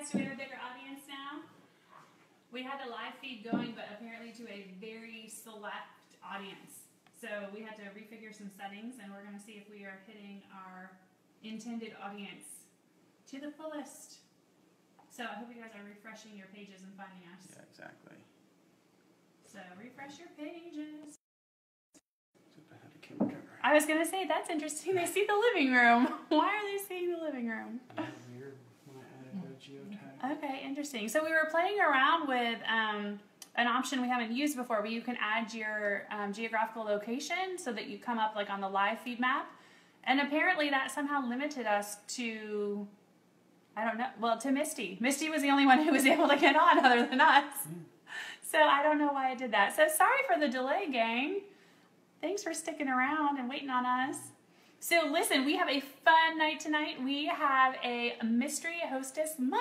So we have a bigger audience now. We had the live feed going, but apparently to a very select audience. So we had to refigure some settings, and we're going to see if we are hitting our intended audience to the fullest. So I hope you guys are refreshing your pages and finding us. Yeah, exactly. So refresh your pages. I was going to say, that's interesting. They see the living room. Why are they seeing the living room? Weird when I added a geotag. Okay, interesting. So we were playing around with an option we haven't used before, where you can add your geographical location so that you come up like on the live feed map. And apparently that somehow limited us to, I don't know, well, to Misty. Misty was the only one who was able to get on other than us. So I don't know why I did that. So sorry for the delay, gang. Thanks for sticking around and waiting on us. So listen, we have a fun night tonight. We have a Mystery Hostess Monday.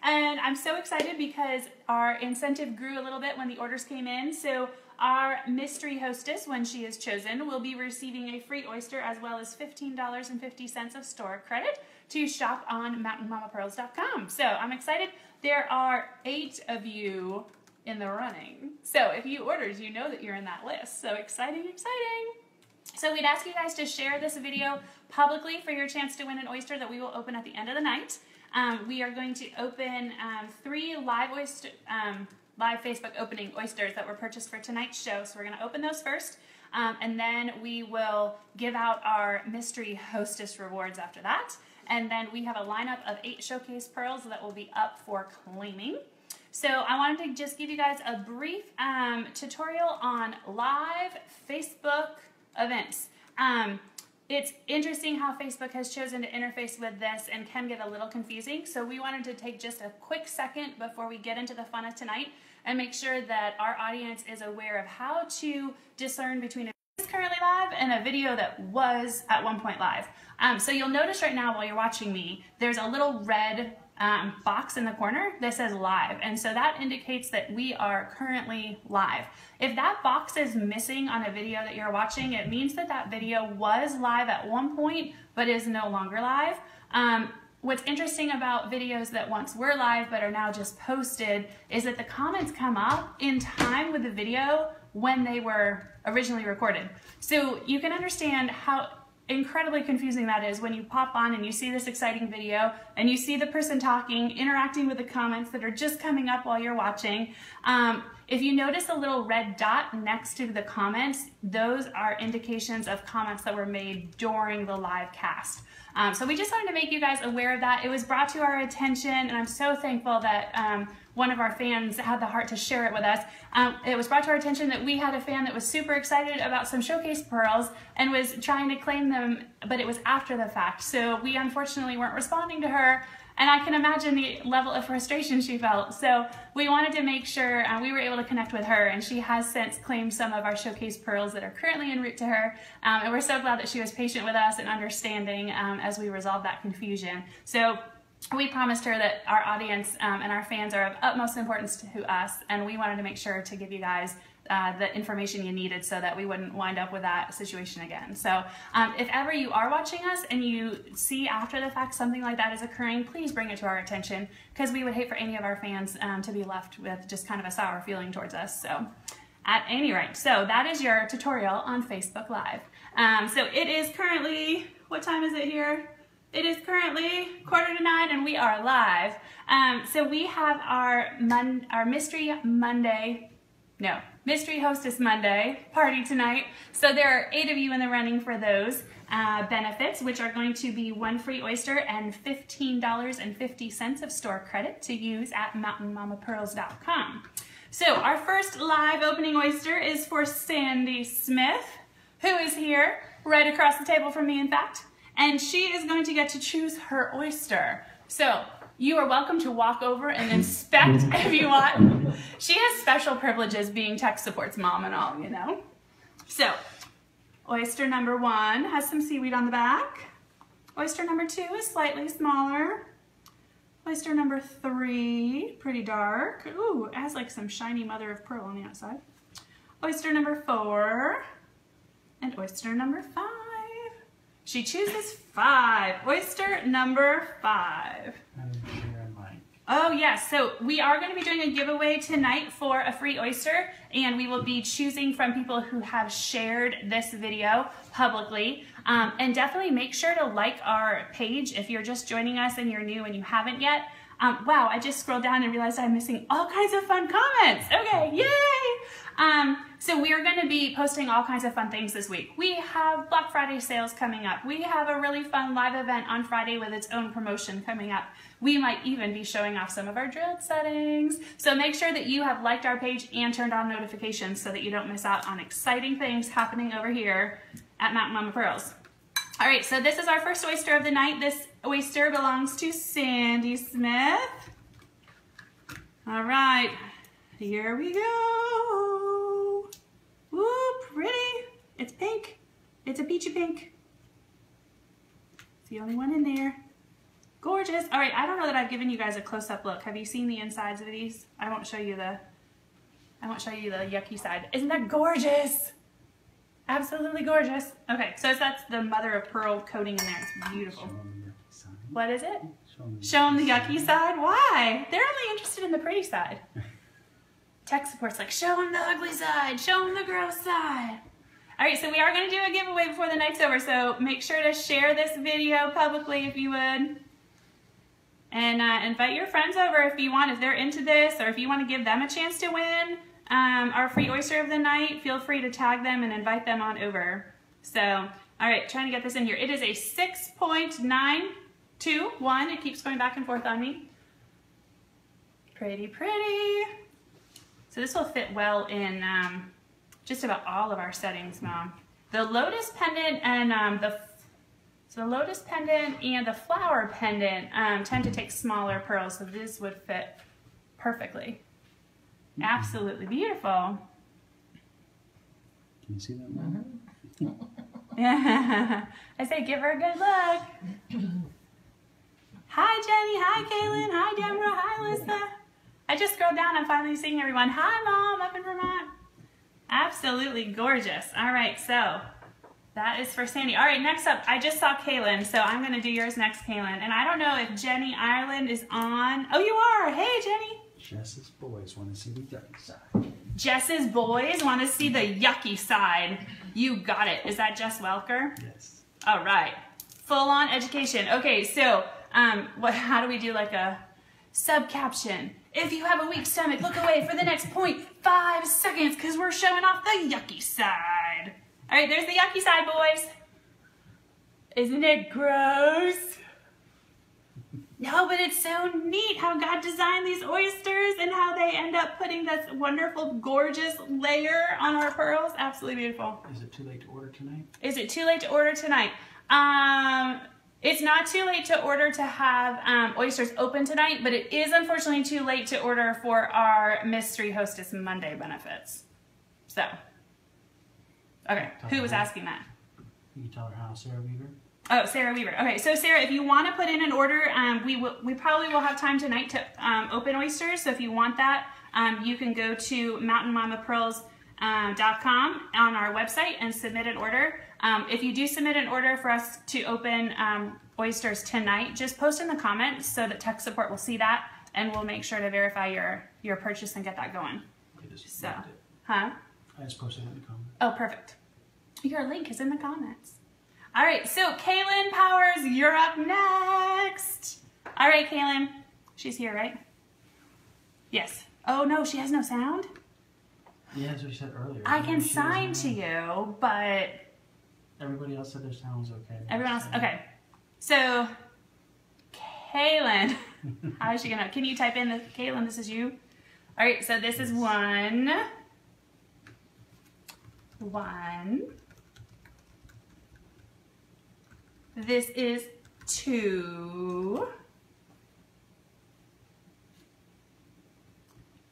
And I'm so excited because our incentive grew a little bit when the orders came in. So our mystery hostess, when she is chosen, will be receiving a free oyster as well as $15.50 of store credit to shop on mountainmamapearls.com. So I'm excited. There are 8 of you in the running. So if you ordered, you know that you're in that list. So exciting, exciting. So we'd ask you guys to share this video publicly for your chance to win an oyster that we will open at the end of the night. We are going to open 3 live Facebook opening oysters that were purchased for tonight's show. So we're going to open those first. And then we will give out our mystery hostess rewards after that. And then we have a lineup of 8 showcase pearls that will be up for claiming. So I wanted to just give you guys a brief tutorial on live Facebook events. It's interesting how Facebook has chosen to interface with this and can get a little confusing. So we wanted to take just a quick second before we get into the fun of tonight and make sure that our audience is aware of how to discern between a video that's currently live and a video that was at one point live. So you'll notice right now while you're watching me, there's a little red box in the corner that says live, and so that indicates that we are currently live. If that box is missing on a video that you're watching, it means that that video was live at one point but is no longer live. What's interesting about videos that once were live but are now just posted is that the comments come up in time with the video when they were originally recorded. So you can understand how incredibly confusing that is when you pop on and you see this exciting video and you see the person talking, interacting with the comments that are just coming up while you're watching. If you notice a little red dot next to the comments, those are indications of comments that were made during the live cast. So we just wanted to make you guys aware of that. It was brought to our attention, and I'm so thankful that one of our fans had the heart to share it with us. It was brought to our attention that we had a fan that was super excited about some showcase pearls and was trying to claim them, but it was after the fact. So we unfortunately weren't responding to her, and I can imagine the level of frustration she felt. So we wanted to make sure we were able to connect with her, and she has since claimed some of our showcase pearls that are currently en route to her. And we're so glad that she was patient with us and understanding as we resolved that confusion. So we promised her that our audience and our fans are of utmost importance to us, and we wanted to make sure to give you guys the information you needed so that we wouldn't wind up with that situation again. So if ever you are watching us and you see after the fact something like that is occurring, please bring it to our attention, because we would hate for any of our fans to be left with just kind of a sour feeling towards us. So at any rate, so that is your tutorial on Facebook Live. So it is currently, what time is it here? It is currently 8:45 and we are live. So we have our Mystery Hostess Monday party tonight. So there are 8 of you in the running for those benefits, which are going to be 1 free oyster and $15.50 of store credit to use at mountainmamapearls.com. So our first live opening oyster is for Sandy Smith, who is here right across the table from me, in fact. And she is going to get to choose her oyster. So you are welcome to walk over and inspect if you want. She has special privileges being tech support's mom and all, you know. So oyster number 1 has some seaweed on the back. Oyster number 2 is slightly smaller. Oyster number 3, pretty dark. Ooh, it has like some shiny mother of pearl on the outside. Oyster number 4 and oyster number 5. She chooses 5. Oyster number 5. Oh yes, so we are going to be doing a giveaway tonight for a free oyster, and we will be choosing from people who have shared this video publicly. And definitely make sure to like our page if you're just joining us and you're new and you haven't yet. Wow, I just scrolled down and realized I'm missing all kinds of fun comments. Okay, yay! So we are going to be posting all kinds of fun things this week. We have Black Friday sales coming up. We have a really fun live event on Friday with its own promotion coming up. We might even be showing off some of our drilled settings. So make sure that you have liked our page and turned on notifications so that you don't miss out on exciting things happening over here at Mountain Mama Pearls. All right, so this is our first oyster of the night. This oyster belongs to Sandy Smith. All right, here we go. Ooh, pretty. It's pink. It's a peachy pink. It's the only one in there. Gorgeous. All right, I don't know that I've given you guys a close-up look. Have you seen the insides of these? I won't show you the yucky side. Isn't that gorgeous? Absolutely gorgeous. Okay, so that's the mother of pearl coating in there. It's beautiful. What is it? Show them the yucky side? Why? They're only interested in the pretty side. Tech support's like, show them the ugly side. Show them the gross side. All right, so we are going to do a giveaway before the night's over, so make sure to share this video publicly if you would. And invite your friends over if you want, if they're into this, or if you want to give them a chance to win our free oyster of the night, feel free to tag them and invite them on over. So, all right, trying to get this in here. It is a 6.921. It keeps going back and forth on me. Pretty, pretty. So this will fit well in just about all of our settings, Mom. The lotus pendant and the lotus pendant and the flower pendant tend to take smaller pearls, so this would fit perfectly. Absolutely beautiful. Can you see that, Mom? Yeah. I say give her a good look. Hi, Jenny. Hi, Kaylin. Hi, Deborah. Hi, Lisa. I just scrolled down. I'm finally seeing everyone. Hi, Mom, up in Vermont. Absolutely gorgeous. All right, so that is for Sandy. All right, next up, I just saw Kaylin, so I'm going to do yours next, Kaylin. And I don't know if Jenny Ireland is on. Oh, you are. Hey, Jenny. Jess's boys want to see the yucky side. Jess's boys want to see the yucky side. You got it. Is that Jess Welker? Yes. All right. Full-on education. Okay, so how do we do like a sub-caption? If you have a weak stomach, look away for the next 0.5 seconds because we're showing off the yucky side. All right, there's the yucky side, boys. Isn't it gross? No, but it's so neat how God designed these oysters and how they end up putting this wonderful, gorgeous layer on our pearls. Absolutely beautiful. Is it too late to order tonight? Is it too late to order tonight? It's not too late to order to have oysters open tonight, but it is unfortunately too late to order for our Mystery Hostess Monday benefits. So, okay, who was asking that? You can tell her how, Sarah Weaver. Oh, Sarah Weaver. Okay, so Sarah, if you want to put in an order, we probably will have time tonight to open oysters. So if you want that, you can go to mountainmamapearls.com on our website and submit an order. If you do submit an order for us to open oysters tonight, just post in the comments so that tech support will see that, and we'll make sure to verify your purchase and get that going. So, huh? I just posted it in the comments. Oh, perfect. Your link is in the comments. All right, so Kaylin Powers, you're up next. All right, Kaylin. She's here, right? Yes. Oh, no, she has no sound? Yeah, that's what she said earlier. I can sign to you, but... Everybody else said their sound was okay. Everyone else? Okay. So, Kaylin. How is she going to... Can you type in the... Kaylin, this is you? All right, so this is 1. 1. This is 2.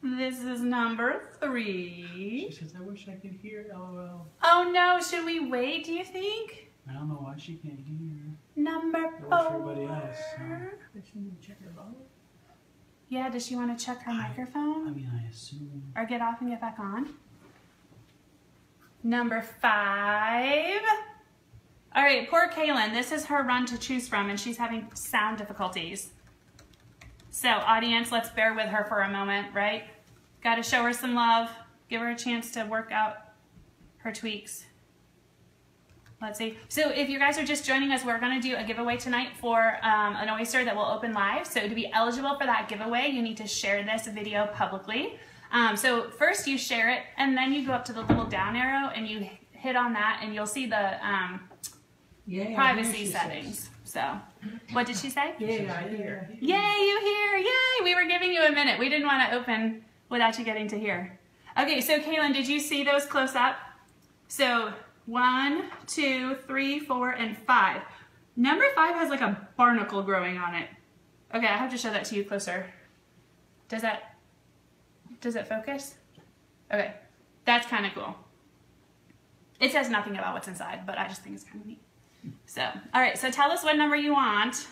This is number 3. She says, I wish I could hear LOL. Oh no, should we wait, do you think? I don't know why she can't hear. Number 4. Or for everybody else. Does she need to check her volume? Yeah, does she want to check her microphone? I mean, I assume. Or get off and get back on? Number 5. All right, poor Kaylin. This is her run to choose from, and she's having sound difficulties. So audience, let's bear with her for a moment, right? Got to show her some love. Give her a chance to work out her tweaks. Let's see. So if you guys are just joining us, we're going to do a giveaway tonight for an oyster that will open live. So to be eligible for that giveaway, you need to share this video publicly. So first you share it, and then you go up to the little down arrow and you hit on that, and you'll see the privacy settings. So what did she say? Yeah, I hear. Yay, you hear. Yay. We were giving you a minute. We didn't want to open without you getting to hear. Okay, so Kaylin, did you see those close up? So 1, 2, 3, 4, and 5. Number 5 has like a barnacle growing on it. Okay, I have to show that to you closer. Does it focus? Okay, that's kind of cool. It says nothing about what's inside, but I just think it's kind of neat. So, all right, so tell us what number you want.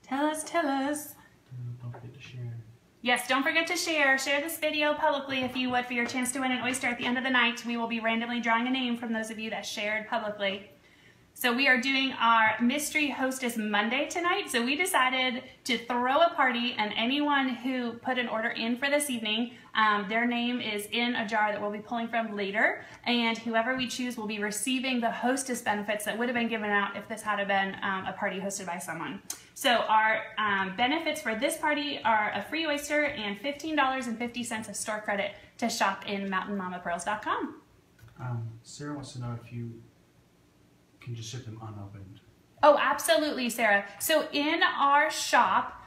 Tell us. Don't forget to share. Yes, don't forget to share. Share this video publicly if you would for your chance to win an oyster at the end of the night. We will be randomly drawing a name from those of you that shared publicly. So we are doing our Mystery Hostess Monday tonight. So we decided to throw a party, and anyone who put an order in for this evening, their name is in a jar that we'll be pulling from later. And whoever we choose will be receiving the hostess benefits that would have been given out if this had been a party hosted by someone. So our benefits for this party are a free oyster and $15.50 of store credit to shop in mountainmamapearls.com. Sarah wants to know if you can just ship them unopened. Oh, absolutely, Sarah. So in our shop,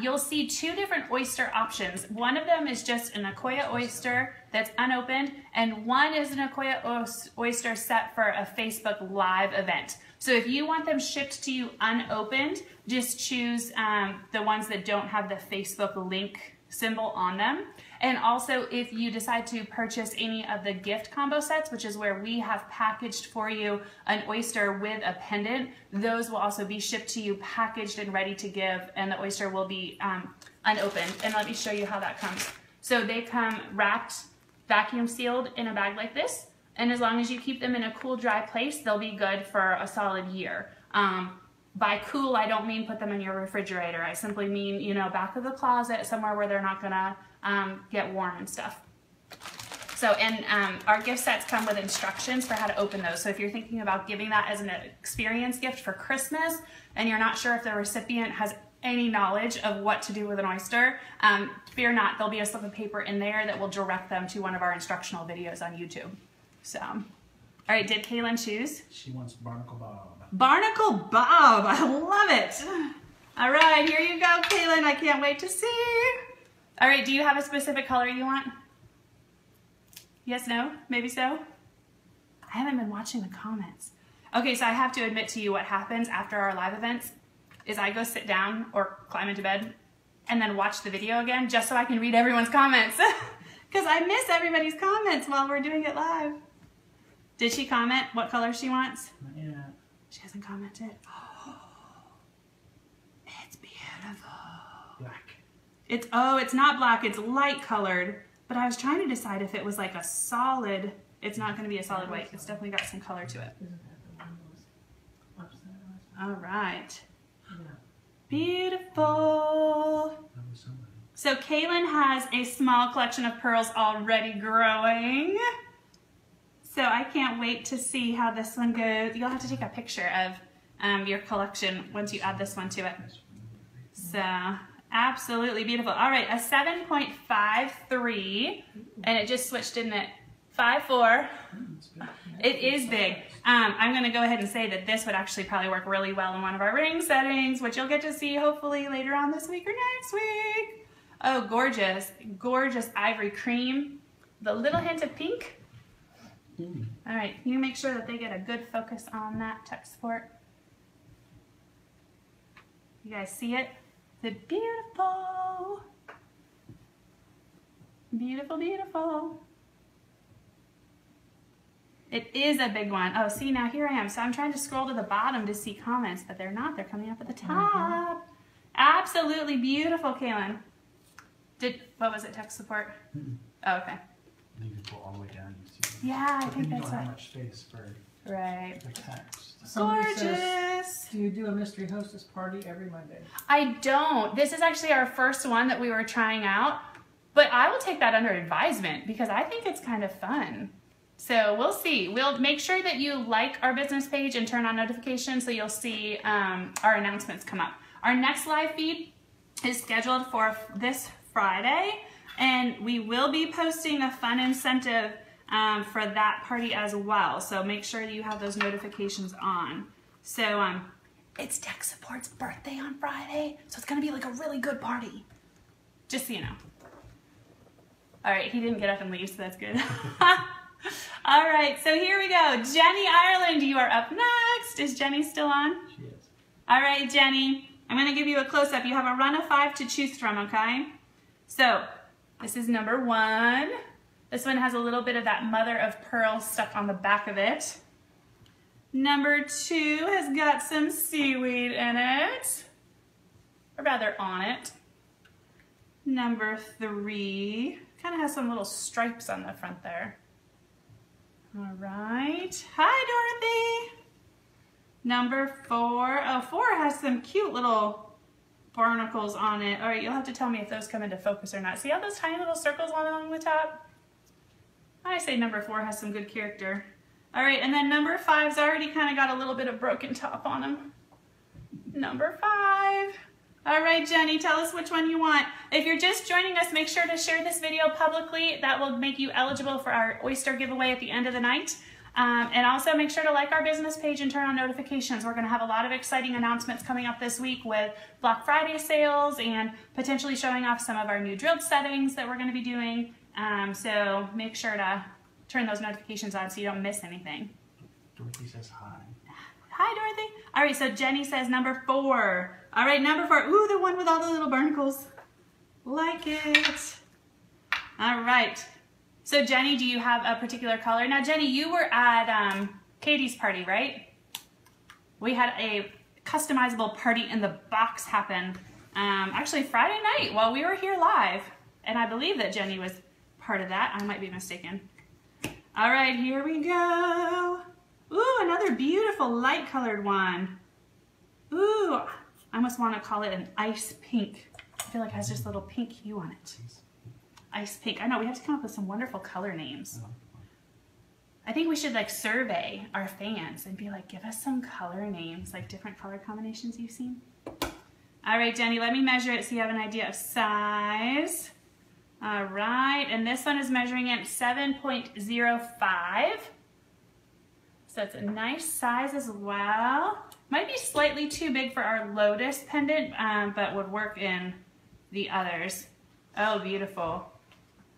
you'll see 2 different oyster options. One of them is just an Akoya oyster that's unopened, and one is an Akoya oyster set for a Facebook Live event. So if you want them shipped to you unopened, just choose the ones that don't have the Facebook link symbol on them. And also, if you decide to purchase any of the gift combo sets, which is where we have packaged for you an oyster with a pendant, those will also be shipped to you packaged and ready to give, and the oyster will be unopened. And let me show you how that comes. So they come wrapped, vacuum sealed in a bag like this, and as long as you keep them in a cool, dry place, they'll be good for a solid year. By cool, I don't mean put them in your refrigerator. I simply mean, you know, back of the closet, somewhere where they're not gonna get warm and stuff. So, and our gift sets come with instructions for how to open those. So if you're thinking about giving that as an experience gift for Christmas, and you're not sure if the recipient has any knowledge of what to do with an oyster, fear not, there'll be a slip of paper in there that will direct them to one of our instructional videos on YouTube. So, all right, did Kaylin choose? She wants Barnacle Bob. Barnacle Bob, I love it. All right, here you go, Kaylin. I can't wait to see. All right, do you have a specific color you want? Yes, no, maybe so? I haven't been watching the comments. Okay, so I have to admit to you what happens after our live events is I go sit down or climb into bed and then watch the video again just so I can read everyone's comments. Because I miss everybody's comments while we're doing it live. Did she comment what color she wants? Not yet. She hasn't commented. Oh, it's beautiful. Black. It's not black, it's light colored. But I was trying to decide if it was like a solid, it's not going to be a solid white. It's definitely got some color to it. All right. Beautiful. That was somebody. So Kaylin has a small collection of pearls already growing. So I can't wait to see how this one goes. You'll have to take a picture of your collection once you add this one to it. So absolutely beautiful. All right, a 7.53, and it just switched, didn't it? 5.4. It is big. I'm going to go ahead and say that this would actually probably work really well in one of our ring settings, which you'll get to see hopefully later on this week or next week. Oh, gorgeous. Gorgeous ivory cream. The little hint of pink. All right, can you make sure that they get a good focus on that tech support? You guys see it? The beautiful. Beautiful, beautiful. It is a big one. Oh, see, now here I am. So I'm trying to scroll to the bottom to see comments, but they're not. They're coming up at the top. Absolutely beautiful, Kaylin. What was it, tech support? Oh, okay. You can pull all the way down. You see. Yeah, I But think then you that's don't what. have much space for Right. They're taxed. Somebody says, Gorgeous. do you do a mystery hostess party every Monday? I don't. This is actually our first one that we were trying out, but I will take that under advisement because I think it's kind of fun. So we'll see. We'll make sure that you like our business page and turn on notifications so you'll see our announcements come up. Our next live feed is scheduled for this Friday, and we will be posting a fun incentive for that party as well. So make sure you have those notifications on. So it's Tech Support's birthday on Friday, so it's gonna be like a really good party. Just so you know. All right, he didn't get up and leave, so that's good. All right, so here we go. Jenny Ireland, you are up next. Is Jenny still on? She is. All right, Jenny, I'm gonna give you a close-up. You have a run of 5 to choose from, okay? So this is number 1. This one has a little bit of that mother of pearl stuck on the back of it. Number 2 has got some seaweed in it, or rather on it. Number 3 kind of has some little stripes on the front there. All right. Hi, Dorothy. Number 4. Oh, 4 has some cute little barnacles on it. All right, you'll have to tell me if those come into focus or not. See how those tiny little circles along the top? I say number 4 has some good character. All right, and then number 5's already kind of got a little bit of broken top on them. Number 5. All right, Jenny, tell us which one you want. If you're just joining us, make sure to share this video publicly. That will make you eligible for our oyster giveaway at the end of the night. And also make sure to like our business page and turn on notifications. We're going to have a lot of exciting announcements coming up this week with Black Friday sales and potentially showing off some of our new drilled settings that we're going to be doing. So make sure to turn those notifications on so you don't miss anything. Dorothy says hi. Hi, Dorothy. All right, so Jenny says number 4. All right, number 4. Ooh, the one with all the little barnacles. Like it. All right. So Jenny, do you have a particular color? Now, Jenny, you were at Katie's party, right? We had a customizable party in the box happen actually Friday night while we were here live. And I believe that Jenny was part of that. I might be mistaken. All right, here we go. Ooh, another beautiful light colored one. Ooh, I almost want to call it an ice pink. I feel like it has just a little pink hue on it. Ice pink. I know, we have to come up with some wonderful color names. I think we should like survey our fans and be like, give us some color names, like different color combinations you've seen. All right, Jenny, let me measure it so you have an idea of size. All right, and this one is measuring at 7.05. So it's a nice size as well. Might be slightly too big for our lotus pendant, but would work in the others. Oh, beautiful.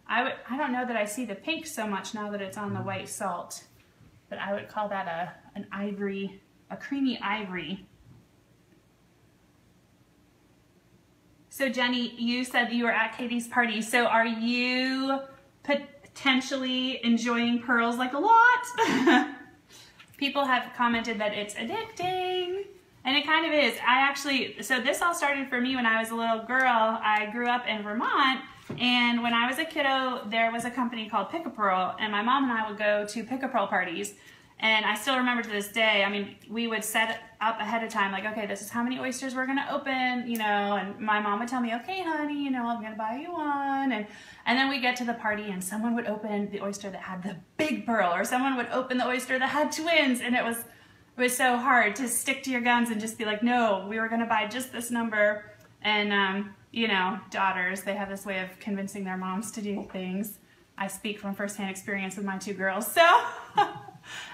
I don't know that I see the pink so much now that it's on the white salt, but I would call that an ivory, a creamy ivory. So Jenny, you said you were at Katie's party. So are you potentially enjoying pearls like a lot? People have commented that it's addicting, and it kind of is. So this all started for me when I was a little girl. I grew up in Vermont, and when I was a kiddo, there was a company called Pick a Pearl, and my mom and I would go to Pick a Pearl parties. And I still remember to this day, I mean, we would set up ahead of time, like, okay, this is how many oysters we're gonna open, you know, and my mom would tell me, okay, honey, you know, I'm gonna buy you one. And then we get to the party and someone would open the oyster that had the big pearl, or someone would open the oyster that had twins, and it was so hard to stick to your guns and just be like, no, we were gonna buy just this number. And, you know, daughters, they have this way of convincing their moms to do things. I speak from firsthand experience with my 2 girls, so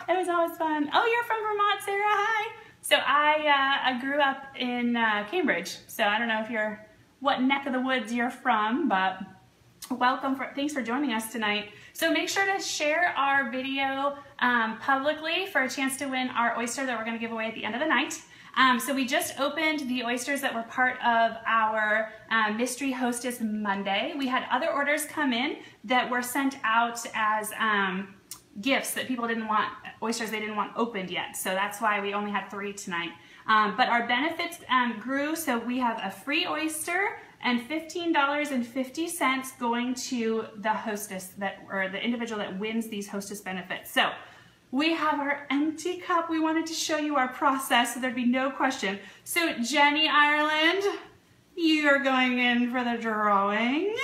it was always fun. Oh, you're from Vermont, Sarah, hi. So I grew up in Cambridge, so I don't know what neck of the woods you're from, but welcome, thanks for joining us tonight. So make sure to share our video publicly for a chance to win our oyster that we're gonna give away at the end of the night. So we just opened the oysters that were part of our Mystery Hostess Monday. We had other orders come in that were sent out as gifts that people didn't want, oysters they didn't want opened yet. So that's why we only had 3 tonight. But our benefits grew, so we have a free oyster and $15.50 going to the hostess or the individual that wins these hostess benefits. So we have our empty cup. We wanted to show you our process so there'd be no question. So Jenny Ireland, you are going in for the drawing.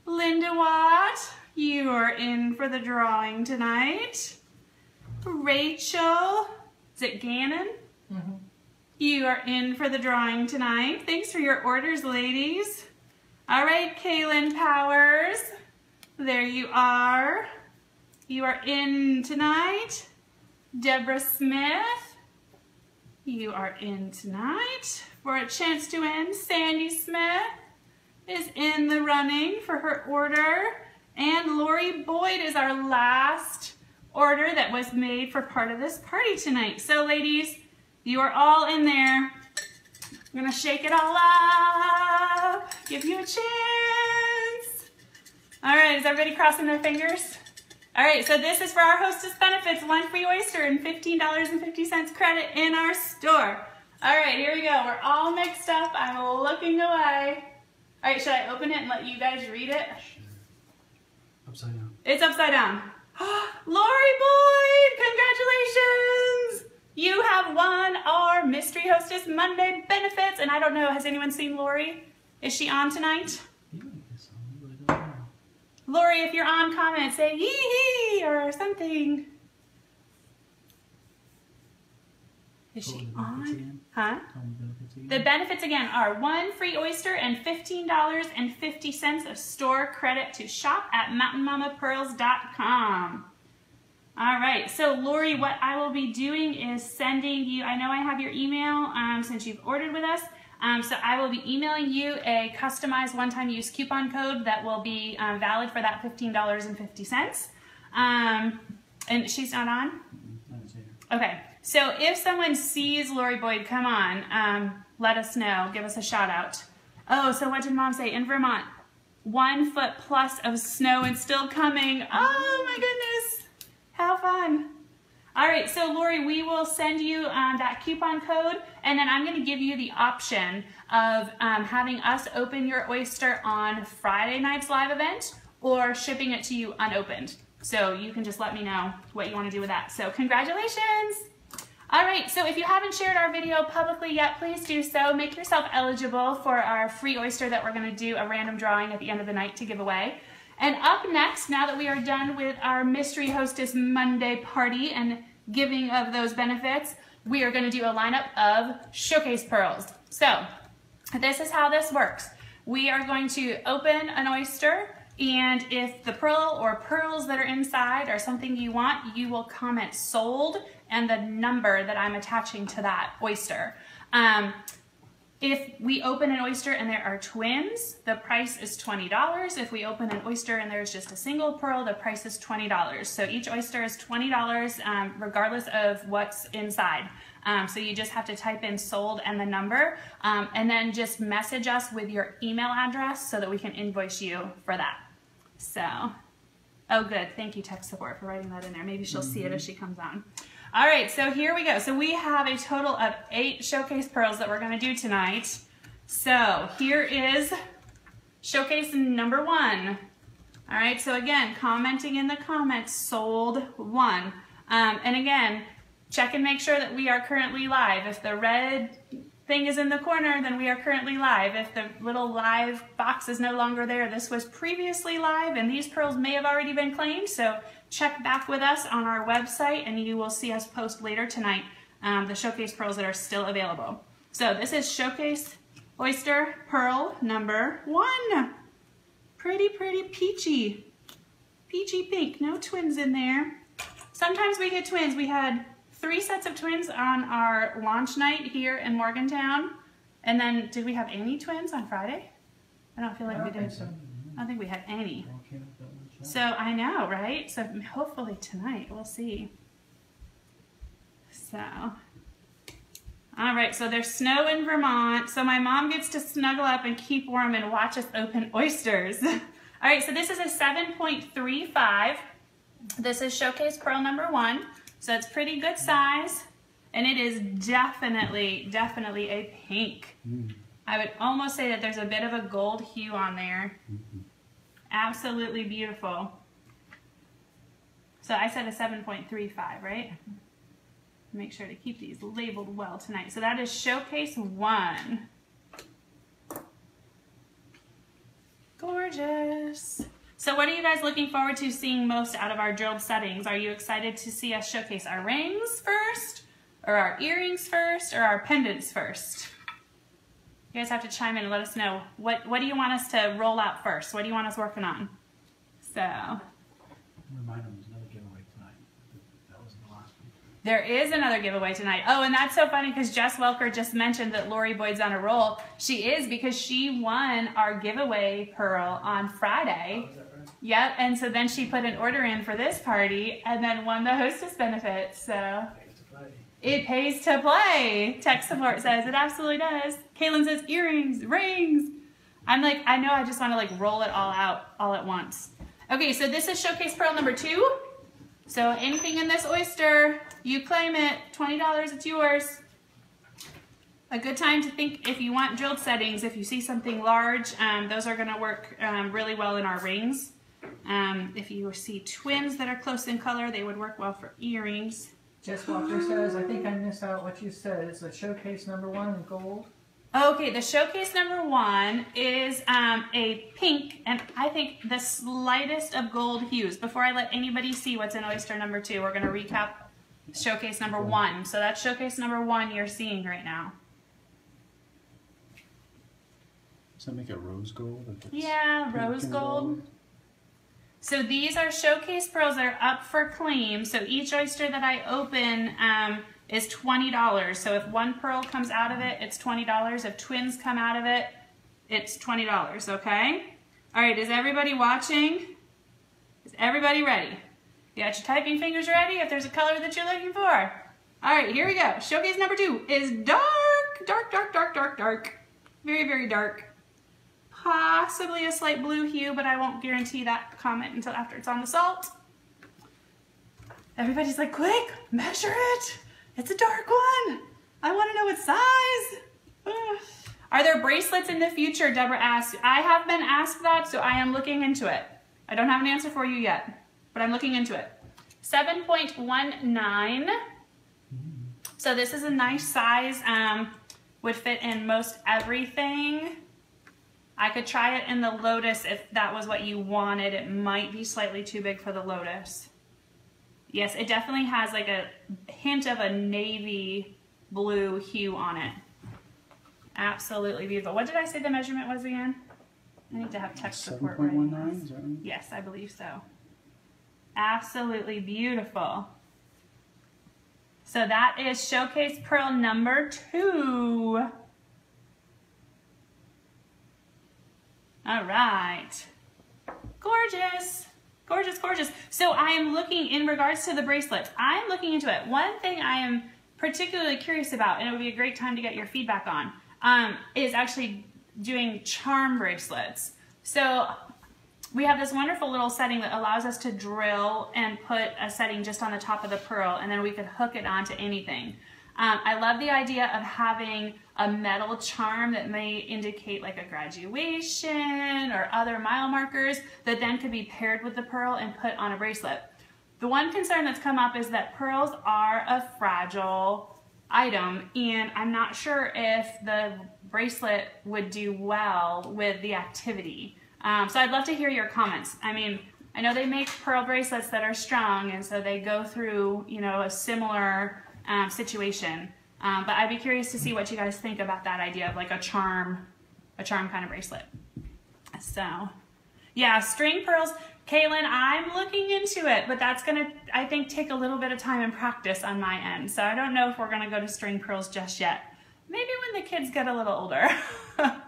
Linda Watt, you are in for the drawing tonight. Rachel, is it Gannon? Mm-hmm. You are in for the drawing tonight. Thanks for your orders, ladies. All right, Kaylin Powers, there you are. You are in tonight. Deborah Smith, you are in tonight for a chance to win. Sandy Smith is in the running for her order. And Lori Boyd is our last order that was made for part of this party tonight. So ladies, you are all in there. I'm gonna shake it all up, give you a chance. All right, is everybody crossing their fingers? All right, so this is for our hostess benefits, 1 free oyster and $15.50 credit in our store. All right, here we go. We're all mixed up. I'm looking away. All right, should I open it and let you guys read it? Upside down. It's upside down. Lori Boyd, congratulations! You have won our Mystery Hostess Monday benefits. And I don't know, has anyone seen Lori? Is she on tonight? Yeah, I guess so. I really don't know. Lori, if you're on, comment, say yee-hee or something. Is What she were the benefits on? again? Huh? Tell me the benefits again. The benefits again are 1 free oyster and $15.50 of store credit to shop at mountainmamapearls.com. All right, so Lori, what I will be doing is sending you, I know I have your email since you've ordered with us, so I will be emailing you a customized one-time use coupon code that will be valid for that $15.50. And she's not on? I didn't see her. Okay, so if someone sees Lori Boyd, come on, let us know, give us a shout out. Oh, so what did Mom say? In Vermont, 1 foot plus of snow and still coming. Oh my goodness. How fun. All right, so Lori, we will send you that coupon code, and then I'm going to give you the option of having us open your oyster on Friday night's live event or shipping it to you unopened. So you can just let me know what you want to do with that. So congratulations. All right, so if you haven't shared our video publicly yet, please do so. Make yourself eligible for our free oyster that we're going to do a random drawing at the end of the night to give away. And up next, now that we are done with our Mystery Hostess Monday party and giving of those benefits, we are going to do a lineup of showcase pearls. So this is how this works. We are going to open an oyster, and if the pearl or pearls that are inside are something you want, you will comment sold and the number that I'm attaching to that oyster. If we open an oyster and there are twins, the price is $20. If we open an oyster and there's just a single pearl, the price is $20. So each oyster is $20 regardless of what's inside. So you just have to type in sold and the number, and then just message us with your email address so that we can invoice you for that. So, oh good, thank you tech support for writing that in there. Maybe she'll see it as she comes on. All right, so here we go. So we have a total of 8 showcase pearls that we're going to do tonight. So here is showcase number 1. All right, so again, commenting in the comments, sold 1. And again, check and make sure that we are currently live. If the red thing is in the corner, then we are currently live. If the little live box is no longer there, this was previously live, and these pearls may have already been claimed. So check back with us on our website and you will see us post later tonight the showcase pearls that are still available. So this is showcase oyster pearl number 1. Pretty, pretty peachy. Peachy pink, no twins in there. Sometimes we get twins. We had 3 sets of twins on our launch night here in Morgantown. And then did we have any twins on Friday? I don't feel like we did. So. I don't think we had any. Okay, that one's shot. So I know, right? So hopefully tonight, we'll see. So, all right, so there's snow in Vermont. So my mom gets to snuggle up and keep warm and watch us open oysters. All right, so this is a 7.35. This is showcase pearl number 1. So it's pretty good size. And it is definitely a pink. I would almost say that there's a bit of a gold hue on there. Absolutely beautiful. So I said a 7.35, right? Make sure to keep these labeled well tonight. So that is showcase 1. Gorgeous. So what are you guys looking forward to seeing most out of our drilled settings? Are you excited to see us showcase our rings first, or our earrings first, or our pendants first? You guys have to chime in and let us know. What do you want us to roll out first? What do you want us working on? So... Remind them there's another giveaway tonight. That was the last one. There is another giveaway tonight. Oh, and that's so funny because Jess Welker just mentioned that Lori Boyd's on a roll. She is, because she won our giveaway pearl on Friday. Oh, is that right? Yep, and so then she put an order in for this party and then won the hostess benefit. So Pays to play. it pays to play. Tech support says it absolutely does. Kaylin says earrings, rings. I'm like, I know, I just want to like roll it all out all at once. Okay, so this is showcase pearl number 2. So anything in this oyster, you claim it, $20, it's yours. A good time to think if you want drilled settings, if you see something large, those are gonna work really well in our rings. If you see twins that are close in color, they would work well for earrings. Jess Walker says, I think I missed out what you said. It's the showcase number 1 in gold. Okay, the showcase number 1 is a pink, and I think the slightest of gold hues. Before I let anybody see what's in oyster number 2, we're going to recap showcase number 1. So that's showcase number 1 you're seeing right now. Does that make it rose gold? If it's Yeah, pink rose and gold. So these are showcase pearls that are up for claim. So each oyster that I open is $20. So if one pearl comes out of it, it's $20. If twins come out of it, it's $20, okay? All right, is everybody watching? Is everybody ready? You got your typing fingers ready if there's a color that you're looking for? All right, here we go. Showcase number 2 is dark, dark, dark, dark, dark, dark. Very, very dark. Possibly a slight blue hue, but I won't guarantee that comment until after it's on the salt. Everybody's like, quick, measure it. It's a dark one. I want to know what size. Ugh. Are there bracelets in the future? Deborah asked. I have been asked that, so I am looking into it. I don't have an answer for you yet, but I'm looking into it. 7.19. So this is a nice size. Would fit in most everything. I could try it in the lotus if that was what you wanted. It might be slightly too big for the lotus. Yes, it definitely has like a hint of a navy blue hue on it. Absolutely beautiful. What did I say the measurement was again? I need to have tech support. 7.19, is that right? Yes, I believe so. Absolutely beautiful. So that is showcase pearl number 2. All right. Gorgeous. Gorgeous, gorgeous. So I am looking, in regards to the bracelets, I'm looking into it. One thing I am particularly curious about, and it would be a great time to get your feedback on, is actually doing charm bracelets. So we have this wonderful little setting that allows us to drill and put a setting just on the top of the pearl, and then we could hook it onto anything. I love the idea of having a metal charm that may indicate like a graduation or other mile markers that then could be paired with the pearl and put on a bracelet. The one concern that's come up is that pearls are a fragile item, and I'm not sure if the bracelet would do well with the activity. So I'd love to hear your comments. I mean, I know they make pearl bracelets that are strong, and so they go through, you know, a similar situation. But I'd be curious to see what you guys think about that idea of like a charm kind of bracelet. So, yeah, string pearls. Kaylin, I'm looking into it, but that's gonna, I think, take a little bit of time and practice on my end. So I don't know if we're gonna go to string pearls just yet. Maybe when the kids get a little older. All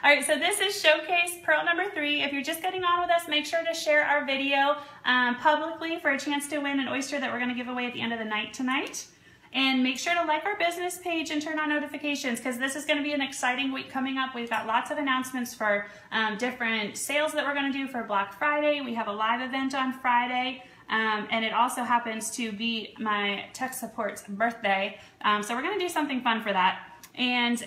right, so this is showcase pearl number 3. If you're just getting on with us, make sure to share our video publicly for a chance to win an oyster that we're gonna give away at the end of the night tonight. And make sure to like our business page and turn on notifications, because this is going to be an exciting week coming up. We've got lots of announcements for different sales that we're going to do for Black Friday. We have a live event on Friday, and it also happens to be my tech support's birthday. So we're going to do something fun for that. And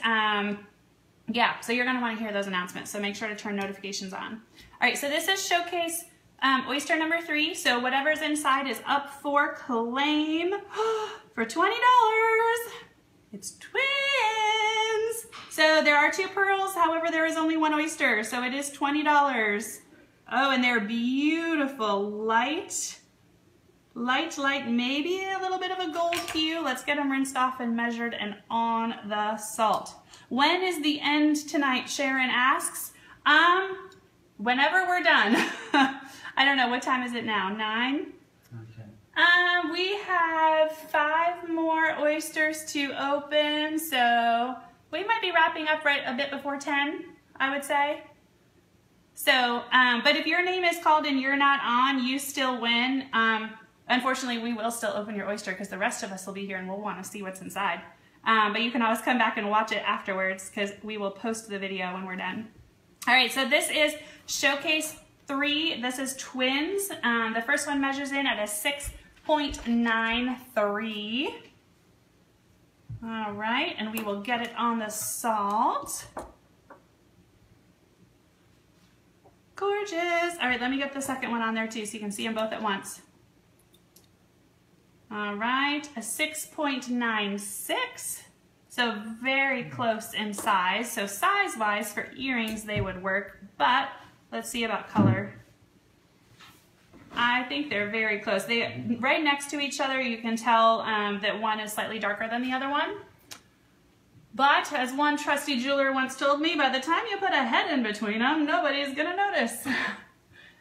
yeah, so you're going to want to hear those announcements. So make sure to turn notifications on. All right, so this is showcase oyster number 3. So whatever's inside is up for claim for $20. It's twins. So there are 2 pearls. However, there is only 1 oyster. So it is $20. Oh, and they're beautiful. Light, maybe a little bit of a gold hue. Let's get them rinsed off and measured and on the salt. When is the end tonight? Sharon asks. Whenever we're done. I don't know, what time is it now? 9? Okay. We have 5 more oysters to open, so we might be wrapping up right a bit before 10, I would say. So, but if your name is called and you're not on, you still win. Unfortunately, we will still open your oyster because the rest of us will be here and we'll want to see what's inside. But you can always come back and watch it afterwards because we will post the video when we're done. All right, so this is Showcase 3. This is twins. The first one measures in at a 6.93. All right, and we will get it on the salt. Gorgeous. All right, let me get the second one on there too so you can see them both at once. All right, a 6.96. So very close in size. So size-wise for earrings they would work, but let's see about color. I think they're very close. They right next to each other. You can tell that one is slightly darker than the other one. But as one trusty jeweler once told me, by the time you put a head in between them, nobody's gonna notice.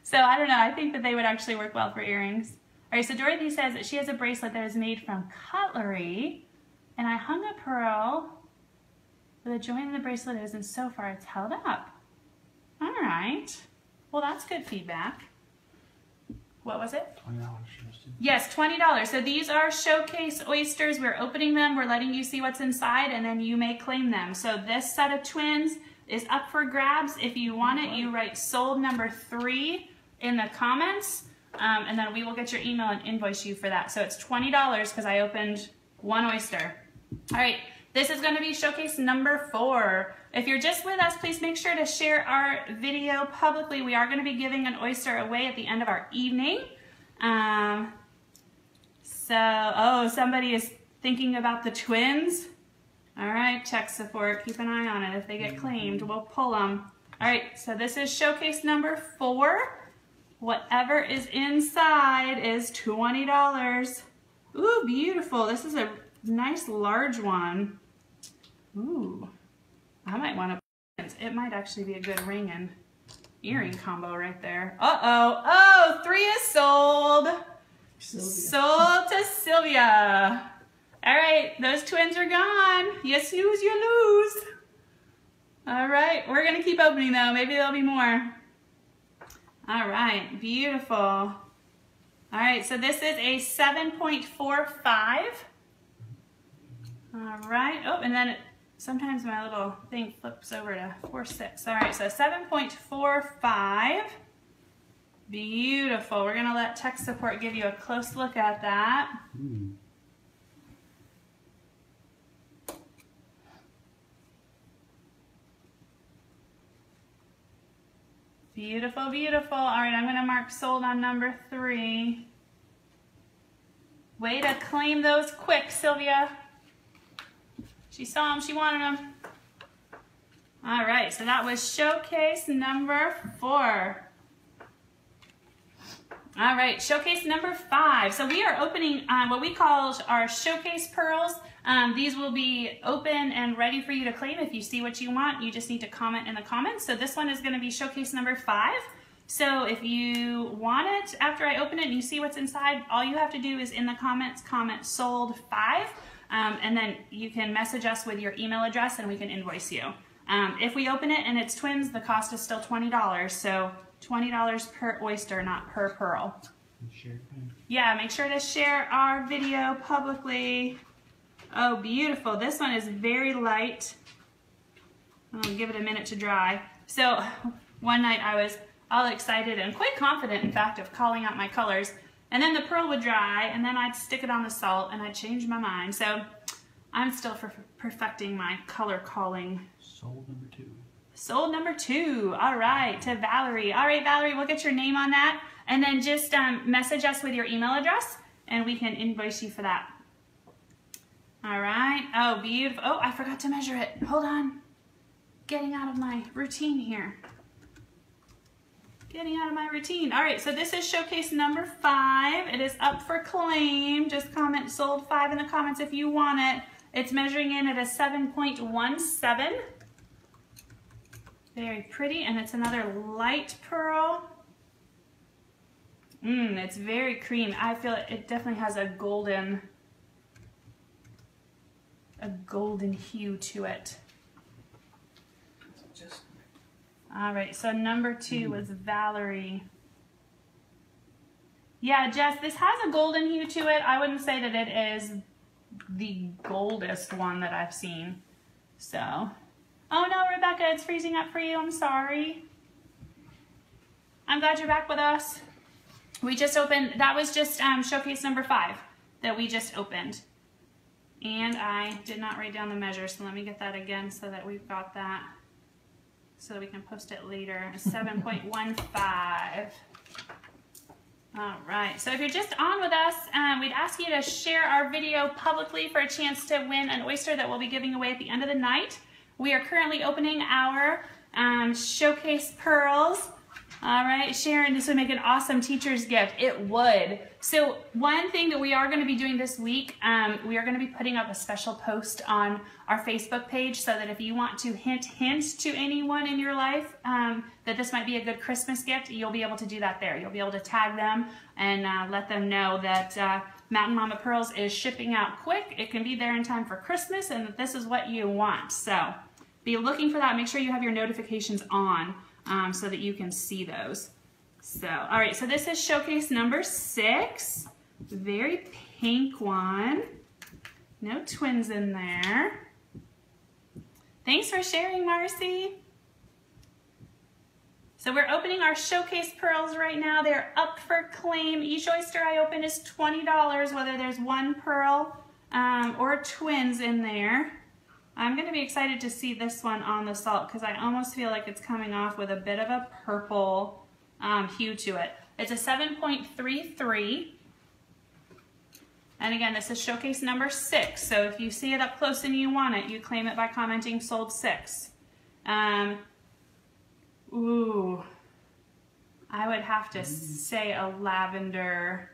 So I don't know. I think that they would actually work well for earrings. All right. So Dorothy says that she has a bracelet that is made from cutlery. And I hung a pearl where the joint in the bracelet is, and so far it's held up. All right. Well, that's good feedback. What was it? $20. Yes, $20. So these are Showcase oysters. We're opening them. We're letting you see what's inside, and then you may claim them. So this set of twins is up for grabs. If you want it, you write sold number 3 in the comments, and then we will get your email and invoice you for that. So it's $20 because I opened 1 oyster. All right, this is going to be Showcase number 4. If you're just with us, please make sure to share our video publicly. We are going to be giving an oyster away at the end of our evening. Oh, somebody is thinking about the twins. All right, tech support, keep an eye on it. If they get claimed, we'll pull them. All right, so this is Showcase number 4. Whatever is inside is $20. Ooh, beautiful. This is a nice large one. Ooh, I might want to, it might actually be a good ring and earring combo right there. Uh-oh, oh, 3 is sold. Sold to Sylvia. All right, those twins are gone. You snooze, you lose. All right, we're gonna keep opening though. Maybe there'll be more. All right, beautiful. All right, so this is a 7.45. All right, oh, and then sometimes my little thing flips over to 4.6. All right, so 7.45. Beautiful. We're gonna let tech support give you a close look at that. Beautiful, beautiful. All right, I'm gonna mark sold on number 3. Way to claim those quick, Sylvia. She saw them, she wanted them. All right, so that was Showcase number 4. All right, Showcase number 5. So we are opening what we call our Showcase pearls. These will be open and ready for you to claim. If you see what you want, you just need to comment in the comments. So this one is going to be Showcase number 5. So if you want it after I open it and you see what's inside, all you have to do is in the comments, comment sold 5. And then you can message us with your email address and we can invoice you. If we open it and it's twins, the cost is still $20. So $20 per oyster, not per pearl. Yeah, make sure to share our video publicly. Oh, beautiful. This one is very light. I'll give it a minute to dry. So one night I was all excited and quite confident, in fact, of calling out my colors. And then the pearl would dry, and then I'd stick it on the salt, and I'd change my mind. So I'm still perfecting my color calling. Sold number 2. Sold number 2. All right, to Valerie. All right, Valerie, we'll get your name on that. And then just message us with your email address and we can invoice you for that. All right. Oh, beautiful. Oh, I forgot to measure it. Hold on. Getting out of my routine here. Getting out of my routine. All right, so this is showcase number 5. It is up for claim. Just comment sold 5 in the comments if you want it. It's measuring in at a 7.17. Very pretty, and it's another light pearl. It's very cream. I feel it definitely has a golden hue to it. All right, so number 2 was Valerie. Yeah, Jess, this has a golden hue to it. I wouldn't say that it is the goldest one that I've seen. So, oh no, Rebecca, it's freezing up for you. I'm sorry. I'm glad you're back with us. We just opened, that was just showcase number 5 that we just opened. And I did not write down the measure, so let me get that again so that we've got that, so that we can post it later. 7.15. All right, so if you're just on with us, we'd ask you to share our video publicly for a chance to win an oyster that we'll be giving away at the end of the night. We are currently opening our showcase pearls. All right, Sharon, this would make an awesome teacher's gift. It would. So one thing that we are going to be doing this week, we are going to be putting up a special post on our Facebook page so that if you want to hint to anyone in your life that this might be a good Christmas gift, you'll be able to do that there. You'll be able to tag them and let them know that Mountain Mama Pearls is shipping out quick. It can be there in time for Christmas and that this is what you want. So be looking for that. Make sure you have your notifications on so that you can see those. So, all right, so this is showcase number 6. Very pink one. No twins in there. Thanks for sharing, Marcy. So we're opening our showcase pearls right now. They're up for claim. Each oyster I open is $20, whether there's one pearl or twins in there. I'm going to be excited to see this one on the salt because I almost feel like it's coming off with a bit of a purple hue to it. It's a 7.33. And again, this is showcase number 6. So if you see it up close and you want it, you claim it by commenting sold 6. Ooh, I would have to say a lavender.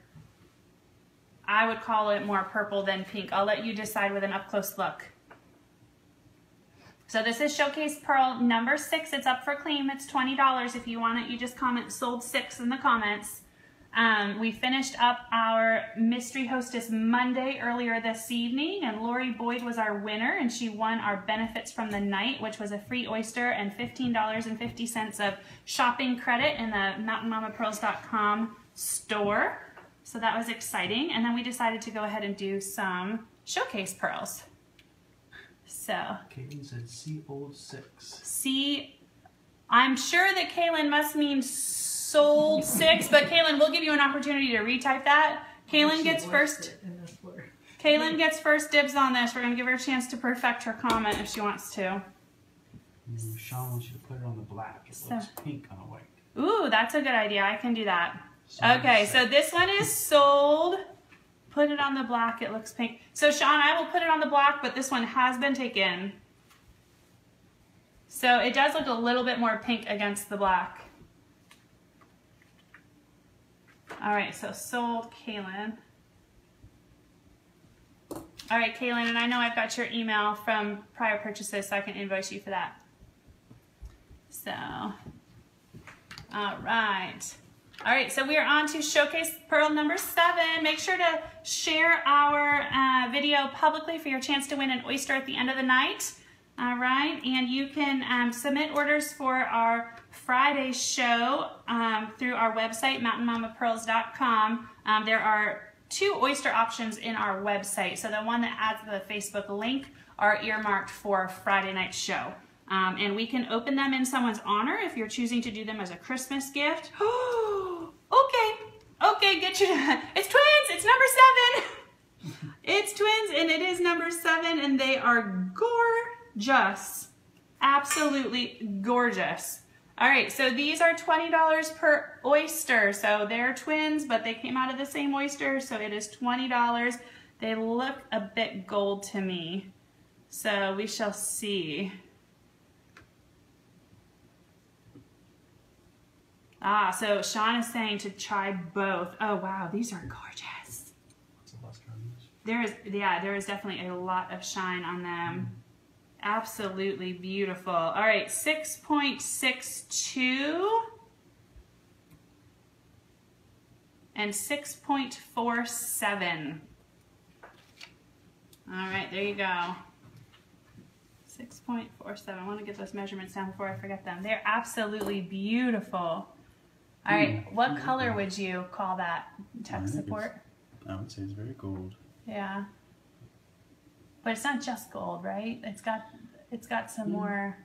I would call it more purple than pink. I'll let you decide with an up close look. So this is showcase pearl number 6. It's up for claim. It's $20. If you want it, you just comment sold 6 in the comments. We finished up our Mystery Hostess Monday earlier this evening, and Lori Boyd was our winner, and she won our benefits from the night, which was a free oyster and $15.50 of shopping credit in the mountainmamapearls.com store. So that was exciting. And then we decided to go ahead and do some showcase pearls. So, Caitlin said see old 6. See, I'm sure that Kaylin must mean sold 6, but Kaylin, we'll give you an opportunity to retype that. Kaylin gets first. Kaylin gets first dibs on this. We're going to give her a chance to perfect her comment if she wants to. Sean wants you to put it on the black. It looks pink on the white. Ooh, that's a good idea. I can do that. So Okay, so this one is sold. Put it on the black. It looks pink. So Sean, I will put it on the black, but this one has been taken. So it does look a little bit more pink against the black. All right, so sold, Kaylin. All right, Kaylin, and I know I've got your email from prior purchases, so I can invoice you for that. So, all right. All right, so we are on to showcase pearl number 7. Make sure to share our video publicly for your chance to win an oyster at the end of the night. All right, and you can submit orders for our Friday show through our website, mountainmamapearls.com. There are 2 oyster options in our website. So the one that adds the Facebook link are earmarked for Friday night show. And we can open them in someone's honor if you're choosing to do them as a Christmas gift. Okay, get your, it's twins, it's number 7. It's twins and it is number 7 and they are gorgeous, absolutely gorgeous. All right, so these are $20 per oyster. So they're twins, but they came out of the same oyster, so it is $20. They look a bit gold to me, so we shall see. Ah, so Sean is saying to try both. Oh wow, these are gorgeous. What's the luster on these? There is definitely a lot of shine on them. Absolutely beautiful. All right, 6.62 and 6.47. All right, there you go. 6.47. I want to get those measurements down before I forget them. They're absolutely beautiful. All right, what color would you call that? Tech support? I would say it's very gold. Yeah. But it's not just gold, right? It's got some more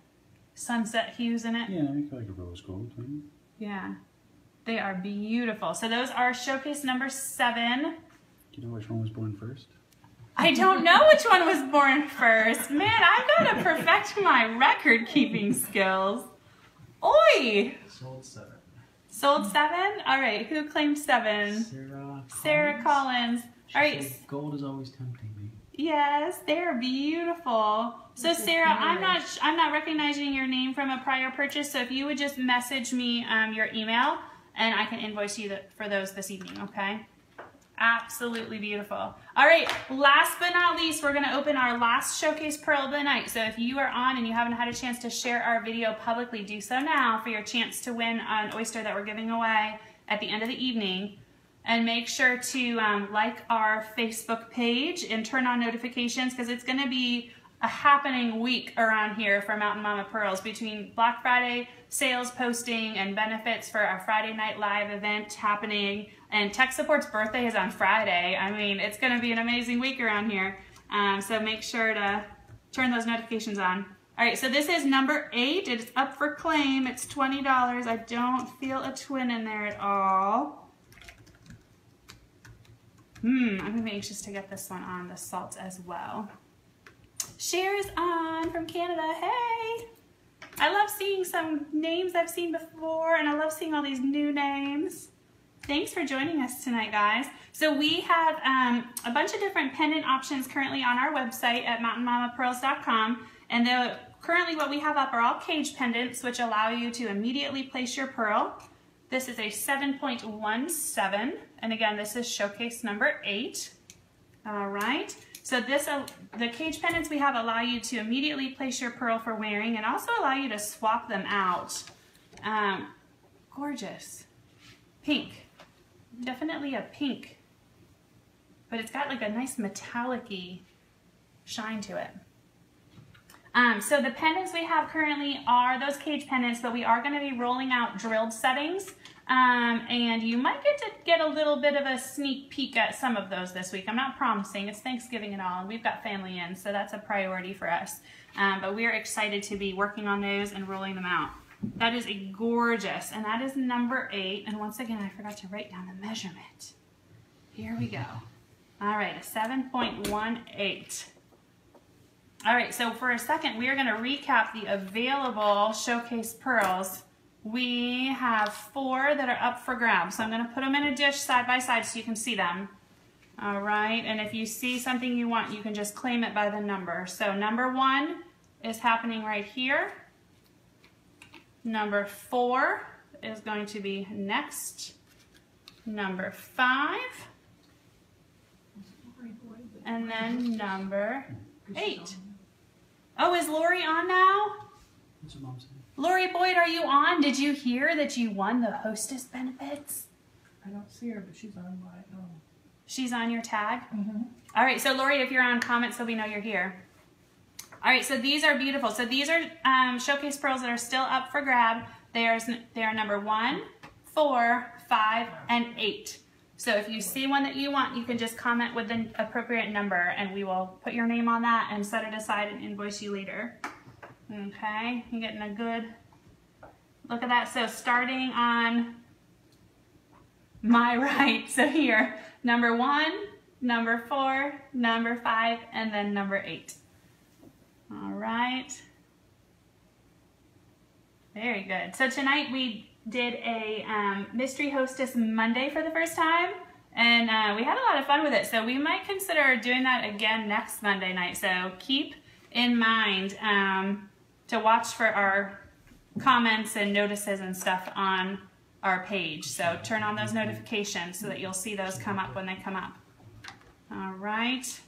sunset hues in it. Yeah, I feel like a rose gold. Maybe. Yeah. They are beautiful. So those are showcase number 7. Do you know which one was born first? I don't know which one was born first. Man, I've got to perfect my record keeping skills. Oi! Sold 7. Sold 7? All right, who claimed 7? Sarah Collins. All right. Gold is always tempting me. Yes, they're beautiful. So Sarah, I'm not recognizing your name from a prior purchase. So if you would just message me your email, and I can invoice you for those this evening. Okay. Absolutely beautiful. All right, last but not least, we're going to open our last showcase pearl of the night. So if you are on and you haven't had a chance to share our video publicly, do so now for your chance to win an oyster that we're giving away at the end of the evening. And make sure to like our Facebook page and turn on notifications, because it's going to be a happening week around here for Mountain Mama Pearls between Black Friday sales posting and benefits for our Friday Night Live event happening. And Tech Support's birthday is on Friday. I mean, it's going to be an amazing week around here. So make sure to turn those notifications on. All right, so this is number 8. It's up for claim. It's $20. I don't feel a twin in there at all. I'm going to be anxious to get this one on the salt as well. Cher is on from Canada. Hey! I love seeing some names I've seen before, and I love seeing all these new names. Thanks for joining us tonight, guys. So we have a bunch of different pendant options currently on our website at mountainmamapearls.com, and currently what we have up are all cage pendants, which allow you to immediately place your pearl. This is a 7.17, and again, this is showcase number 8. All right. So the cage pendants we have allow you to immediately place your pearl for wearing, and also allow you to swap them out. Gorgeous. Pink. Definitely a pink. But it's got like a nice metallic-y shine to it. So the pendants we have currently are those cage pendants, but we are going to be rolling out drilled settings. And you might get a little bit of a sneak peek at some of those this week. I'm not promising. It's Thanksgiving and all, and we've got family in, so that's a priority for us. But we're excited to be working on those and rolling them out. That is a gorgeous, and that is number 8. And once again, I forgot to write down the measurement. Here we go. All right, a 7.18. All right, so for a second, we are going to recap the available showcase pearls. We have 4 that are up for grabs. So I'm going to put them in a dish side by side so you can see them. All right, and if you see something you want, you can just claim it by the number. So number 1 is happening right here. Number 4 is going to be next. Number 5. And then number 8. Oh, is Lori on now? What's your mom saying? Lori Boyd, are you on? Did you hear that you won the hostess benefits? I don't see her, but she's on my own. She's on your tag? Mm-hmm. All right, so Lori, if you're on, comment so we know you're here. All right, so these are beautiful. So these are showcase pearls that are still up for grab. They are number 1, 4, 5, and 8. So if you see one that you want, you can just comment with the appropriate number, and we will put your name on that and set it aside and invoice you later. Okay, you're getting a good look at that. So starting on my right, so here, number 1, number 4, number 5, and then number 8. All right. Very good. So tonight we did a Mystery Hostess Monday for the first time, and we had a lot of fun with it. So we might consider doing that again next Monday night. So keep in mind to watch for our comments and notices and stuff on our page. So turn on those notifications so that you'll see those come up when they come up. All right.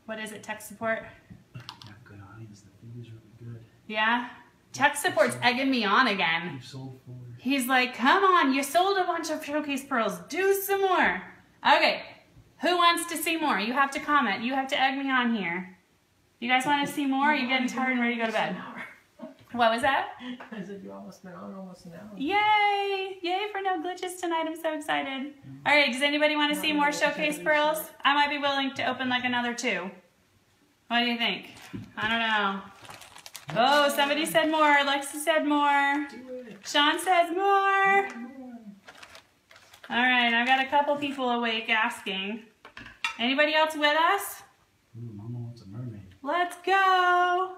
What is it, tech support? Yeah, good audience. The food is really good. Yeah? Tech support's egging me on again. We've sold 4. He's like, come on, you sold a bunch of showcase pearls. Do some more. Okay, who wants to see more? You have to comment. You have to egg me on here. You guys want to see more? Are you getting tired and ready to go to bed? What was that? I said you're almost an hour. Yay! Yay for no glitches tonight. I'm so excited. All right, does anybody want to see more showcase pearls? I might be willing to open like another 2. What do you think? I don't know. Oh, somebody said more. Alexa said more. Sean says more. All right, I've got a couple people awake asking. Anybody else with us? Ooh, Mama wants a mermaid. Let's go.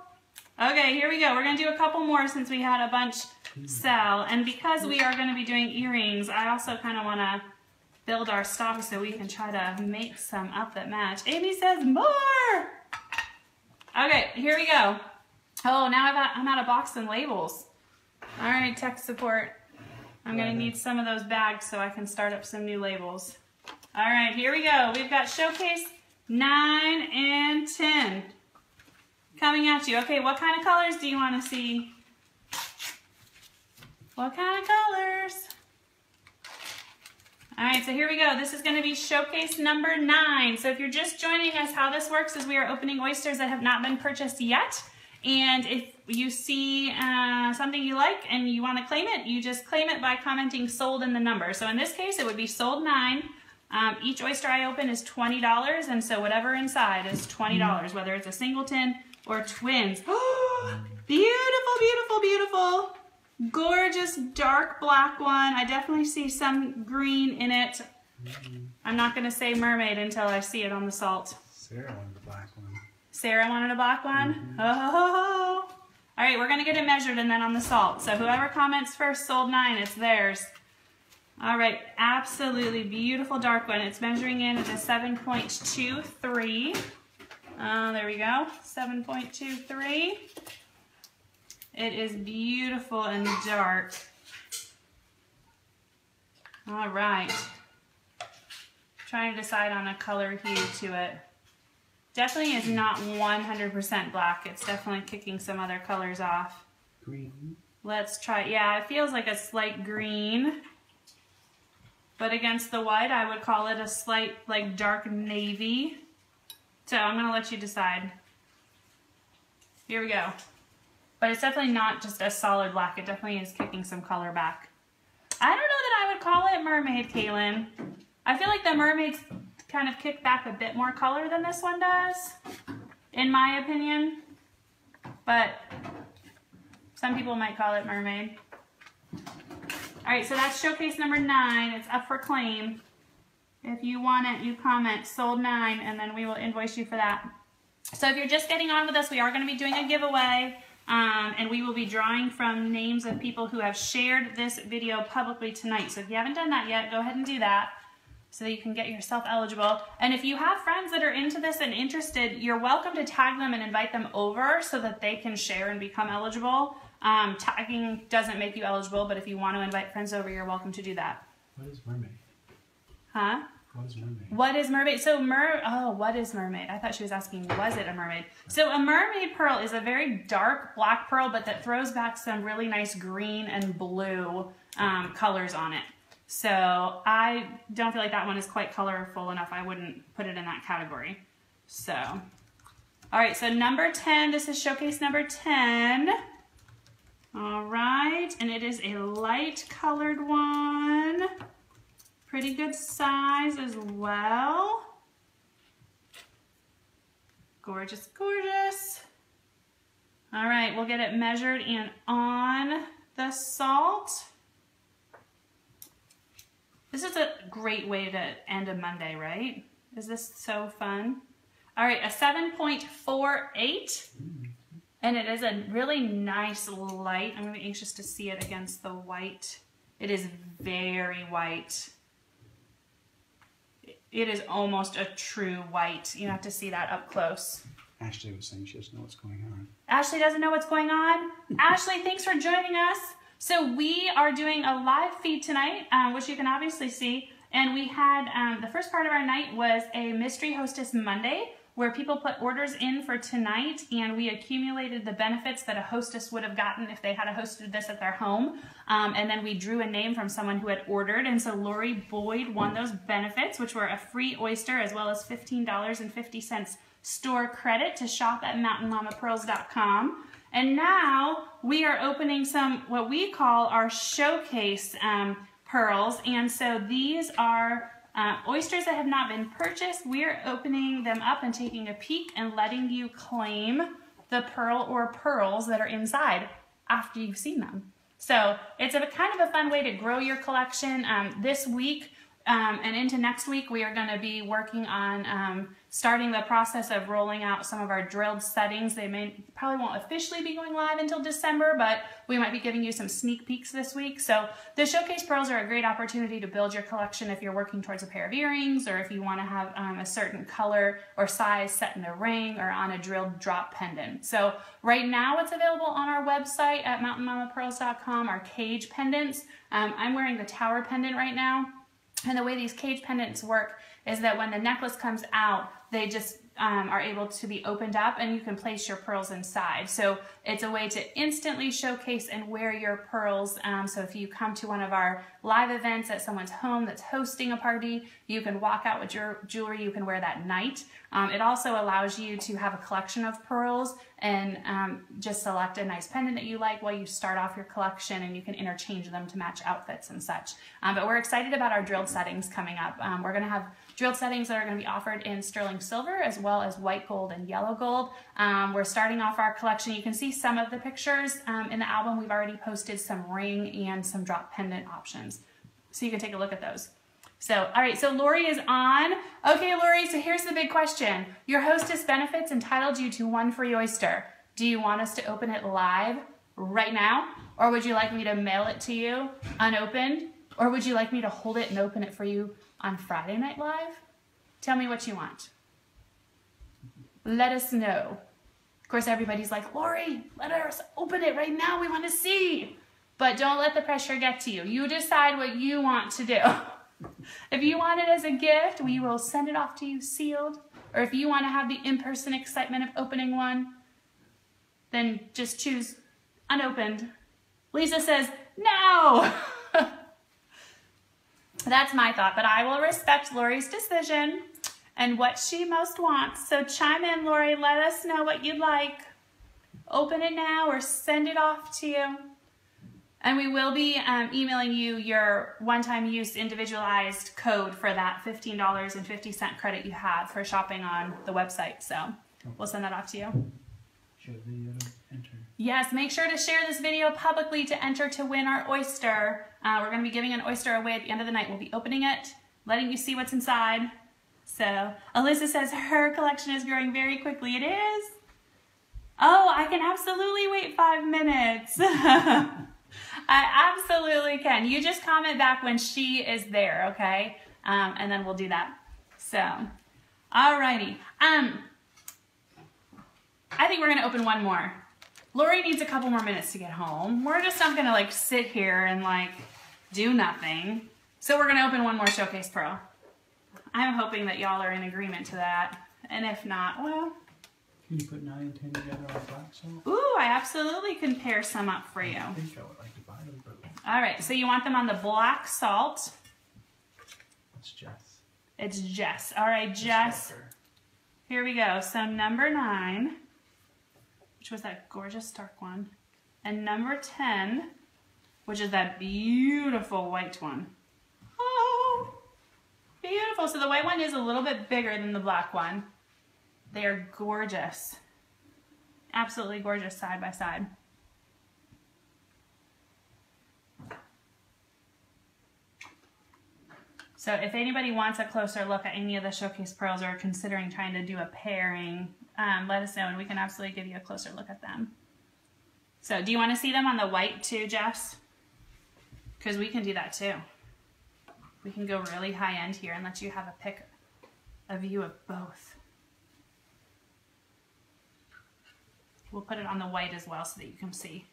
Okay, here we go. We're going to do a couple more since we had a bunch sell. And because we are going to be doing earrings, I also kind of want to build our stock so we can try to make some up that match. Amy says more. Okay, here we go. Oh, now I'm out of box and labels. All right, tech support. I'm going to need some of those bags so I can start up some new labels. All right, here we go. We've got showcase 9 and 10 coming at you. Okay, what kind of colors do you want to see? What kind of colors? All right, so here we go. This is going to be showcase number 9. So if you're just joining us, how this works is we are opening oysters that have not been purchased yet. And if you see something you like and you want to claim it, you just claim it by commenting sold in the number. So in this case, it would be sold 9. Each oyster I open is $20, and so whatever inside is $20, whether it's a singleton or twins. Oh, beautiful, beautiful, beautiful. Gorgeous dark black one. I definitely see some green in it. I'm not going to say mermaid until I see it on the salt. Sarah wanted a black one. Sarah wanted a black one? Oh. All right, we're going to get it measured and then on the salt. So whoever comments first, sold 9, it's theirs. All right, absolutely beautiful dark one. It's measuring in at a 7.23. There we go, 7.23. It is beautiful and dark. All right. Trying to decide on a color hue to it. Definitely is not 100% black. It's definitely kicking some other colors off. Green. Let's try, yeah, it feels like a slight green. But against the white, I would call it a slight, like, dark navy. So I'm going to let you decide. Here we go. But it's definitely not just a solid black. It definitely is kicking some color back. I don't know that I would call it mermaid, Kaylin. I feel like the mermaids kind of kick back a bit more color than this one does, in my opinion. But some people might call it mermaid. All right, so that's showcase number 9. It's up for claim. If you want it, you comment sold 9, and then we will invoice you for that. So if you're just getting on with us, we are going to be doing a giveaway, and we will be drawing from names of people who have shared this video publicly tonight. So if you haven't done that yet, go ahead and do that so that you can get yourself eligible. And if you have friends that are into this and interested, you're welcome to tag them and invite them over so that they can share and become eligible. Tagging doesn't make you eligible, but if you want to invite friends over, you're welcome to do that. What is mermaid? Huh? What is mermaid? What is mermaid? So what is mermaid? I thought she was asking, was it a mermaid? So a mermaid pearl is a very dark black pearl, but that throws back some really nice green and blue colors on it. So I don't feel like that one is quite colorful enough. I wouldn't put it in that category. So, all right, so number 10, this is showcase number 10. All right, and it is a light colored one. Pretty good size as well. Gorgeous, gorgeous. All right, we'll get it measured and on the salt. This is a great way to end a Monday, right? Is this so fun? All right, a 7.48. And it is a really nice light. I'm going to be anxious to see it against the white. It is very white. It is almost a true white. You have to see that up close. Ashley was saying she doesn't know what's going on. Ashley doesn't know what's going on. Ashley, thanks for joining us. So we are doing a live feed tonight, which you can obviously see. And we had, the first part of our night was a Mystery Hostess Monday, where people put orders in for tonight, and we accumulated the benefits that a hostess would have gotten if they had hosted this at their home. And then we drew a name from someone who had ordered, and so Lori Boyd won those benefits, which were a free oyster as well as $15.50 store credit to shop at mountainmamapearls.com. And now we are opening some, what we call our showcase pearls, and so these are oysters that have not been purchased. We're opening them up and taking a peek and letting you claim the pearl or pearls that are inside after you've seen them. So it's a kind of a fun way to grow your collection. This week and into next week, we are going to be working on starting the process of rolling out some of our drilled settings. They probably won't officially be going live until December, but we might be giving you some sneak peeks this week. So the showcase pearls are a great opportunity to build your collection if you're working towards a pair of earrings, or if you want to have a certain color or size set in a ring or on a drilled drop pendant. So right now it's available on our website at mountainmamapearls.com, our cage pendants. I'm wearing the tower pendant right now. And the way these cage pendants work is that when the necklace comes out, they just are able to be opened up and you can place your pearls inside. So it's a way to instantly showcase and wear your pearls. So if you come to one of our live events at someone's home that's hosting a party, you can walk out with your jewelry you can wear that night. It also allows you to have a collection of pearls and just select a nice pendant that you like while you start off your collection, and you can interchange them to match outfits and such. But we're excited about our drilled settings coming up. We're going to have drilled settings that are going to be offered in sterling silver as well as white gold and yellow gold. We're starting off our collection. You can see some of the pictures in the album. We've already posted some ring and some drop pendant options, so you can take a look at those. So, all right, so Lori is on. Okay, Lori, so here's the big question. Your hostess benefits entitled you to one free oyster. Do you want us to open it live right now? Or would you like me to mail it to you unopened? Or would you like me to hold it and open it for you on Friday Night Live? Tell me what you want. Let us know. Of course, everybody's like, Lori, let us open it right now. We want to see. But don't let the pressure get to you. You decide what you want to do. If you want it as a gift, we will send it off to you sealed. Or if you want to have the in-person excitement of opening one, then just choose unopened. Lisa says, no. That's my thought, but I will respect Lori's decision and what she most wants. So chime in, Lori. Let us know what you'd like. Open it now or send it off to you. And we will be emailing you your one-time use individualized code for that $15.50 credit you have for shopping on the website. So we'll send that off to you. Share the video to enter. Yes, make sure to share this video publicly to enter to win our oyster. We're going to be giving an oyster away at the end of the night. We'll be opening it, letting you see what's inside. So Alyssa says her collection is growing very quickly. It is? Oh, I can absolutely wait 5 minutes. I absolutely can. You just comment back when she is there, okay? And then we'll do that. So, alrighty. I think we're gonna open one more. Lori needs a couple more minutes to get home. We're just not gonna like sit here and like do nothing. So we're gonna open one more showcase pearl. I'm hoping that y'all are in agreement to that. And if not, well. Can you put 9 and 10 together on black salt? Ooh, I absolutely can pair some up for you. I think I would like to buy them, but All right, so you want them on the black salt. it's Jess. It's Jess. All right, Jess. Here we go. So number 9, which was that gorgeous dark one, and number 10, which is that beautiful white one. Oh, beautiful. So the white one is a little bit bigger than the black one. They are gorgeous. Absolutely gorgeous side by side. So if anybody wants a closer look at any of the showcase pearls or considering trying to do a pairing, let us know and we can absolutely give you a closer look at them. So do you want to see them on the white too, Jess? Because we can do that too. We can go really high end here and let you have a view of both. We'll put it on the white as well so that you can see.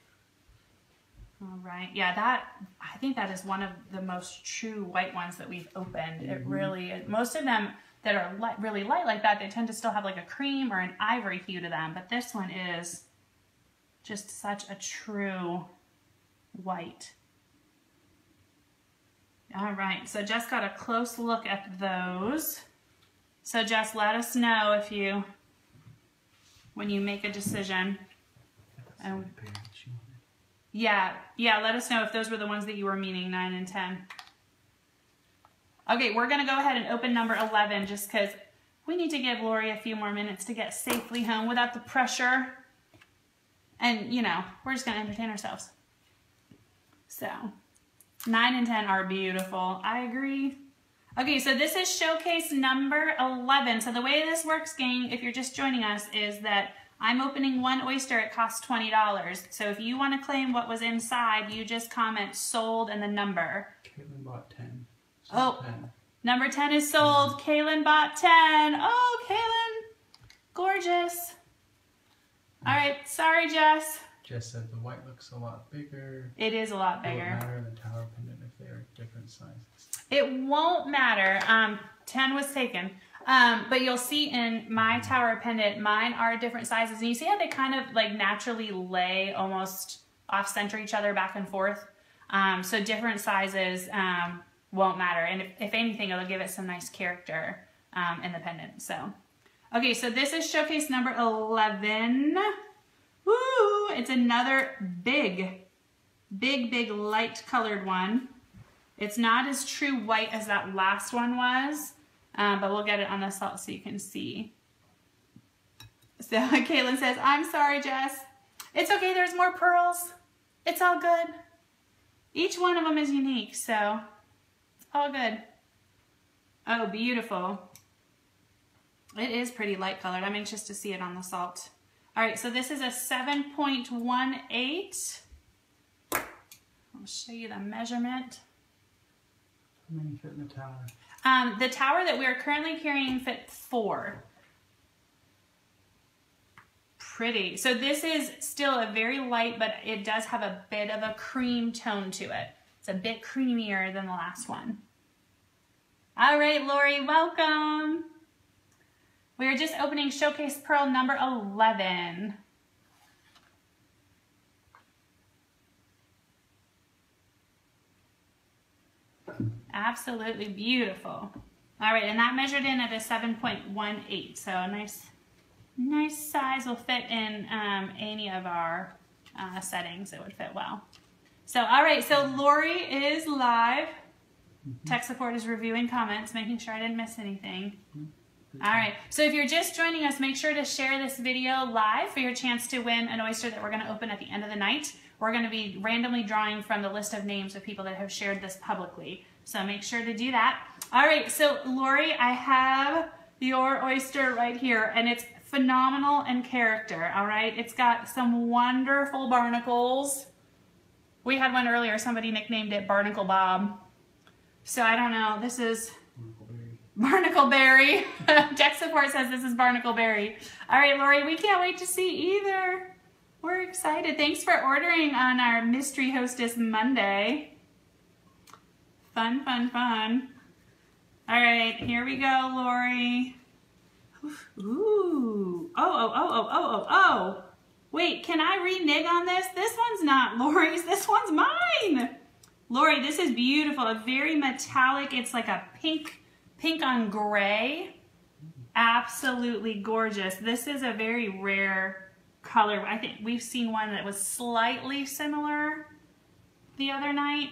All right, yeah, I think that is one of the most true white ones that we've opened. It really, most of them that are really light like that, they tend to still have like a cream or an ivory hue to them, but this one is just such a true white. All right, so Jess got a close look at those. So Jess, let us know when you make a decision. Yeah, let us know if those were the ones that you were meaning, 9 and 10. Okay, we're gonna go ahead and open number 11 just because we need to give Lori a few more minutes to get safely home without the pressure. And, you know, we're just gonna entertain ourselves. So, 9 and 10 are beautiful. I agree. Okay, so this is showcase number 11. So the way this works, gang, if you're just joining us, is that I'm opening one oyster, it costs $20. So if you want to claim what was inside, you just comment sold and the number. Caitlin bought 10. Oh, 10. Number 10 is sold. Kaylin bought 10. Oh, Kaylin. Gorgeous. All right, sorry, Jess. Jess said the white looks a lot bigger. It is a lot It bigger. won't matter in the tower pendant if they are different sizes. It won't matter. 10 was taken. But you'll see in my tower pendant, mine are different sizes. And you see how they kind of like naturally lay almost off center each other back and forth. So different sizes won't matter. And if anything, it'll give it some nice character in the pendant. So, okay, so this is showcase number 11. Woo! It's another big light colored one. It's not as true white as that last one was. But we'll get it on the salt so you can see. So Caitlin says, I'm sorry, Jess. It's okay, there's more pearls. It's all good. Each one of them is unique, so it's all good. Oh, beautiful. It is pretty light colored. I'm anxious to see it on the salt. All right, so this is a 7.18. I'll show you the measurement. How many fit in the tower? The tower that we are currently carrying fits 4. Pretty. So this is still a very light, but it does have a bit of a cream tone to it. It's a bit creamier than the last one. All right, Lori, welcome. We are just opening showcase pearl number 11. Absolutely beautiful. All right, and that measured in at a 7.18, so a nice size will fit in any of our settings. It would fit well. So, all right, so Lori is live. Tech support is reviewing comments, making sure I didn't miss anything. All right, so if you're just joining us, make sure to share this video live for your chance to win an oyster that we're going to open at the end of the night. We're going to be randomly drawing from the list of names of people that have shared this publicly. So make sure to do that. All right, so Lori, I have your oyster right here, and it's phenomenal in character, all right? It's got some wonderful barnacles. We had one earlier, somebody nicknamed it Barnacle Bob. So I don't know, this is Barnacle Berry. Tech support says this is Barnacle Berry. All right, Lori, we can't wait to see either. We're excited. Thanks for ordering on our Mystery Hostess Monday. Fun, fun, fun. All right, here we go, Lori. Ooh. Oh. Wait, can I renege on this? This one's not Lori's. This one's mine. Lori, this is beautiful. A very metallic. It's like a pink on gray. Absolutely gorgeous. This is a very rare color. I think we've seen one that was slightly similar the other night.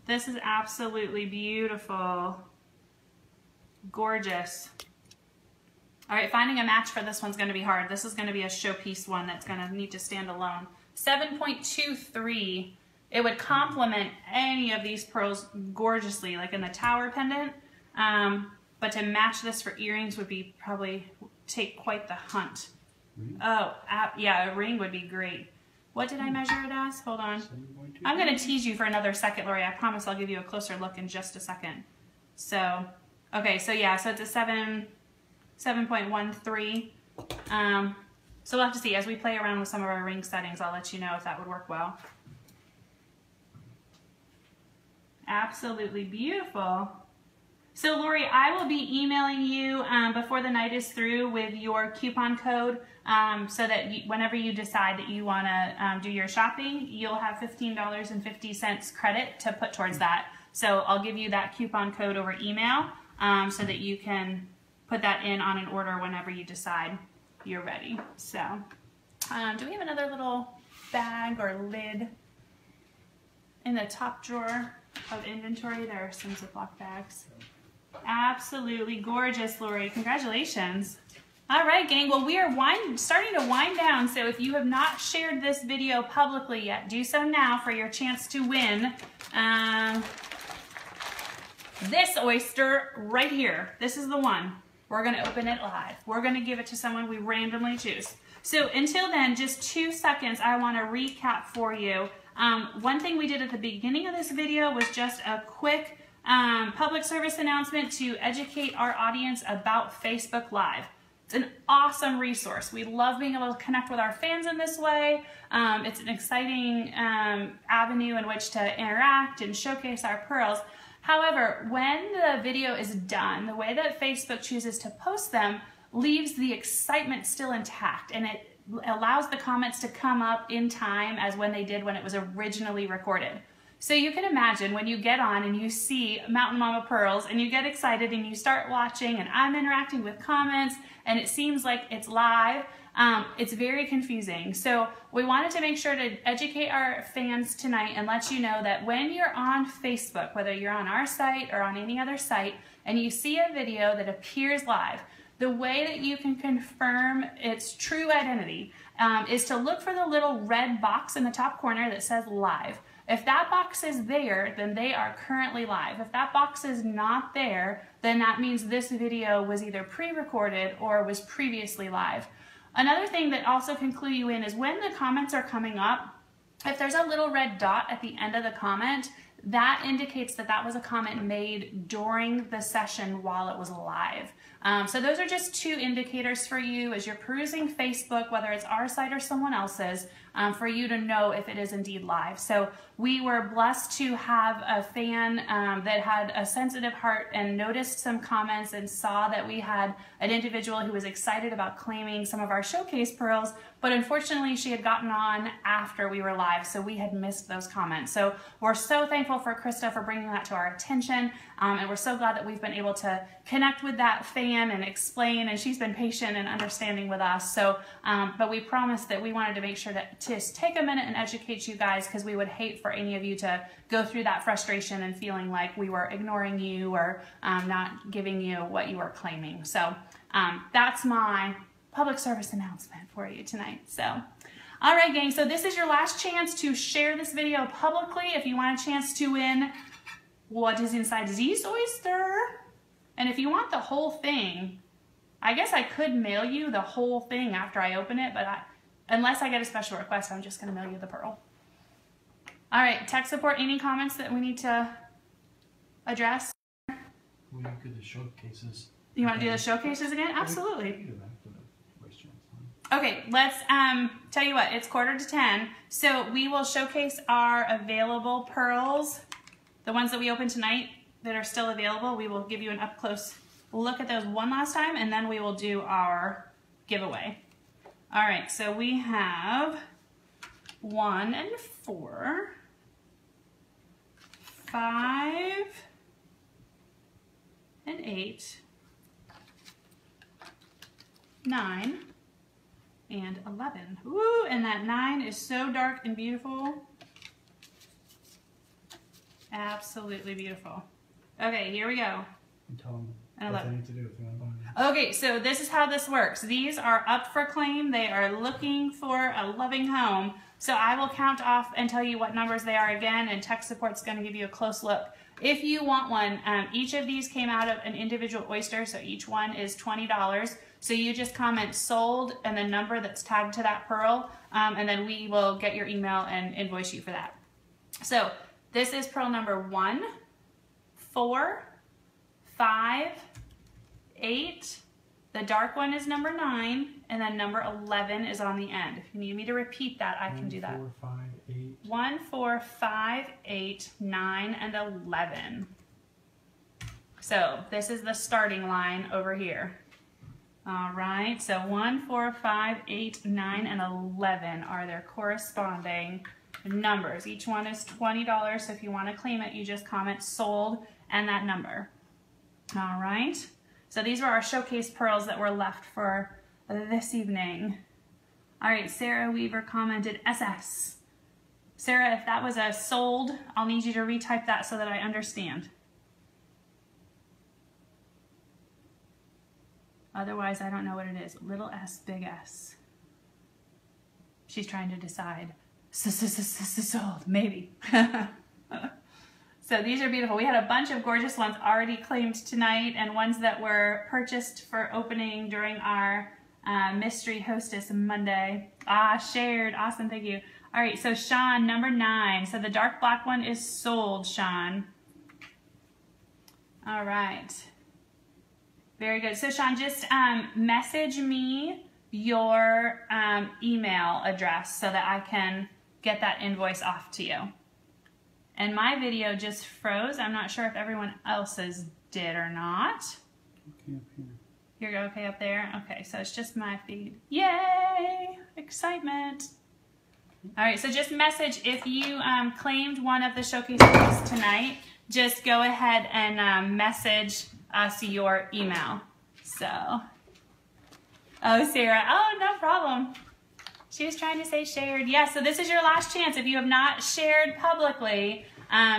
This is absolutely beautiful. Gorgeous. All right, finding a match for this one's going to be hard. This is going to be a showpiece one that's going to need to stand alone. 7.23. It would complement any of these pearls gorgeously, like in the tower pendant. But to match this for earrings would be probably take quite the hunt. Ring? Oh, yeah, a ring would be great. What did I measure it as? Hold on. 7.2. I'm going to tease you for another second, Lori. I promise I'll give you a closer look in just a second. So, okay, so yeah, so it's a 7.13. So we'll have to see. As we play around with some of our ring settings, I'll let you know if that would work well. Absolutely beautiful. So Lori, I will be emailing you before the night is through with your coupon code so that whenever you decide that you want to do your shopping, you'll have $15.50 credit to put towards that. So I'll give you that coupon code over email so that you can put that in on an order whenever you decide you're ready. So do we have another little bag or lid in the top drawer of inventory? There are some Ziploc bags. Absolutely gorgeous, Lori. Congratulations. All right, gang. Well, we are starting to wind down, so if you have not shared this video publicly yet, do so now for your chance to win this oyster right here. This is the one. We're going to open it live. We're going to give it to someone we randomly choose. So until then, just 2 seconds, I want to recap for you. One thing we did at the beginning of this video was just a quick public service announcement to educate our audience about Facebook Live. It's an awesome resource. We love being able to connect with our fans in this way. It's an exciting avenue in which to interact and showcase our pearls. However, when the video is done, the way that Facebook chooses to post them leaves the excitement still intact, and it allows the comments to come up in time as when they did when it was originally recorded. So you can imagine when you get on and you see Mountain Mama Pearls and you get excited and you start watching and I'm interacting with comments and it seems like it's live, it's very confusing. So we wanted to make sure to educate our fans tonight and let you know that when you're on Facebook, whether you're on our site or on any other site, and you see a video that appears live, the way that you can confirm its true identity is to look for the little red box in the top corner that says live. If that box is there, then they are currently live. If that box is not there, then that means this video was either pre-recorded or was previously live. Another thing that also can clue you in is when the comments are coming up, if there's a little red dot at the end of the comment, that indicates that that was a comment made during the session while it was live. So those are just 2 indicators for you as you're perusing Facebook, whether it's our site or someone else's, for you to know if it is indeed live. So we were blessed to have a fan that had a sensitive heart and noticed some comments and saw that we had an individual who was excited about claiming some of our showcase pearls, but unfortunately she had gotten on after we were live, so we had missed those comments. So we're so thankful for Krista for bringing that to our attention, and we're so glad that we've been able to connect with that fan and explain, and she's been patient and understanding with us. So, but we promised that we wanted to make sure to just take a minute and educate you guys, because we would hate for any of you to go through that frustration and feeling like we were ignoring you or not giving you what you were claiming. So that's my public service announcement for you tonight. So, all right, gang, so this is your last chance to share this video publicly if you want a chance to win what is inside this oyster. And if you want the whole thing, I guess I could mail you the whole thing after I open it, but unless I get a special request, I'm just going to mail you the pearl. All right, tech support, any comments that we need to address? We'll look at the showcases. You want to do the showcases again? Absolutely. We can do that for the oyster, it's fine. Okay, let's tell you what, it's 9:45, so we will showcase our available pearls, the ones that we opened tonight that are still available. We will give you an up-close look at those one last time, and then we will do our giveaway. All right, so we have 1 and 4, 5 and 8, 9, and 11. Woo, and that 9 is so dark and beautiful. Absolutely beautiful. Okay, here we go. And tell them And what 11. they need to do if they want to buy them. Okay, so this is how this works. These are up for claim. They are looking for a loving home. So I will count off and tell you what numbers they are again, and tech support's going to give you a close look. If you want one, each of these came out of an individual oyster, so each one is $20. So you just comment sold and the number that's tagged to that pearl, and then we will get your email and invoice you for that. So this is pearl number 1, 4, 5, 8. The dark one is number 9, and then number 11 is on the end. If you need me to repeat that, I can do that. 1, 4, 5, 8. 1, 4, 5, 8, 9, and 11. So this is the starting line over here. All right, so 1, 4, 5, 8, 9, and 11 are their corresponding numbers. Each one is $20, so if you want to claim it, you just comment sold and that number. All right, so these were our showcase pearls that were left for this evening. All right, Sarah Weaver commented SS. Sarah, if that was a sold, I'll need you to retype that so that I understand. Otherwise, I don't know what it is. Little s, big S. She's trying to decide. Sold, maybe. So these are beautiful. We had a bunch of gorgeous ones already claimed tonight and ones that were purchased for opening during our Mystery Hostess Monday. Shared. Awesome, thank you. All right, so Sean, number 9. So the dark black one is sold, Sean. All right. Very good. So Sean, just message me your email address so that I can get that invoice off to you. And my video just froze. I'm not sure if everyone else's did or not. Okay, up here. You're okay up there? Okay, so it's just my feed. Yay! Excitement. All right, so just message if you claimed one of the showcase pearls tonight. Just go ahead and message us your email. So, oh, Sarah, oh, no problem. She was trying to say shared. Yeah, so this is your last chance. If you have not shared publicly,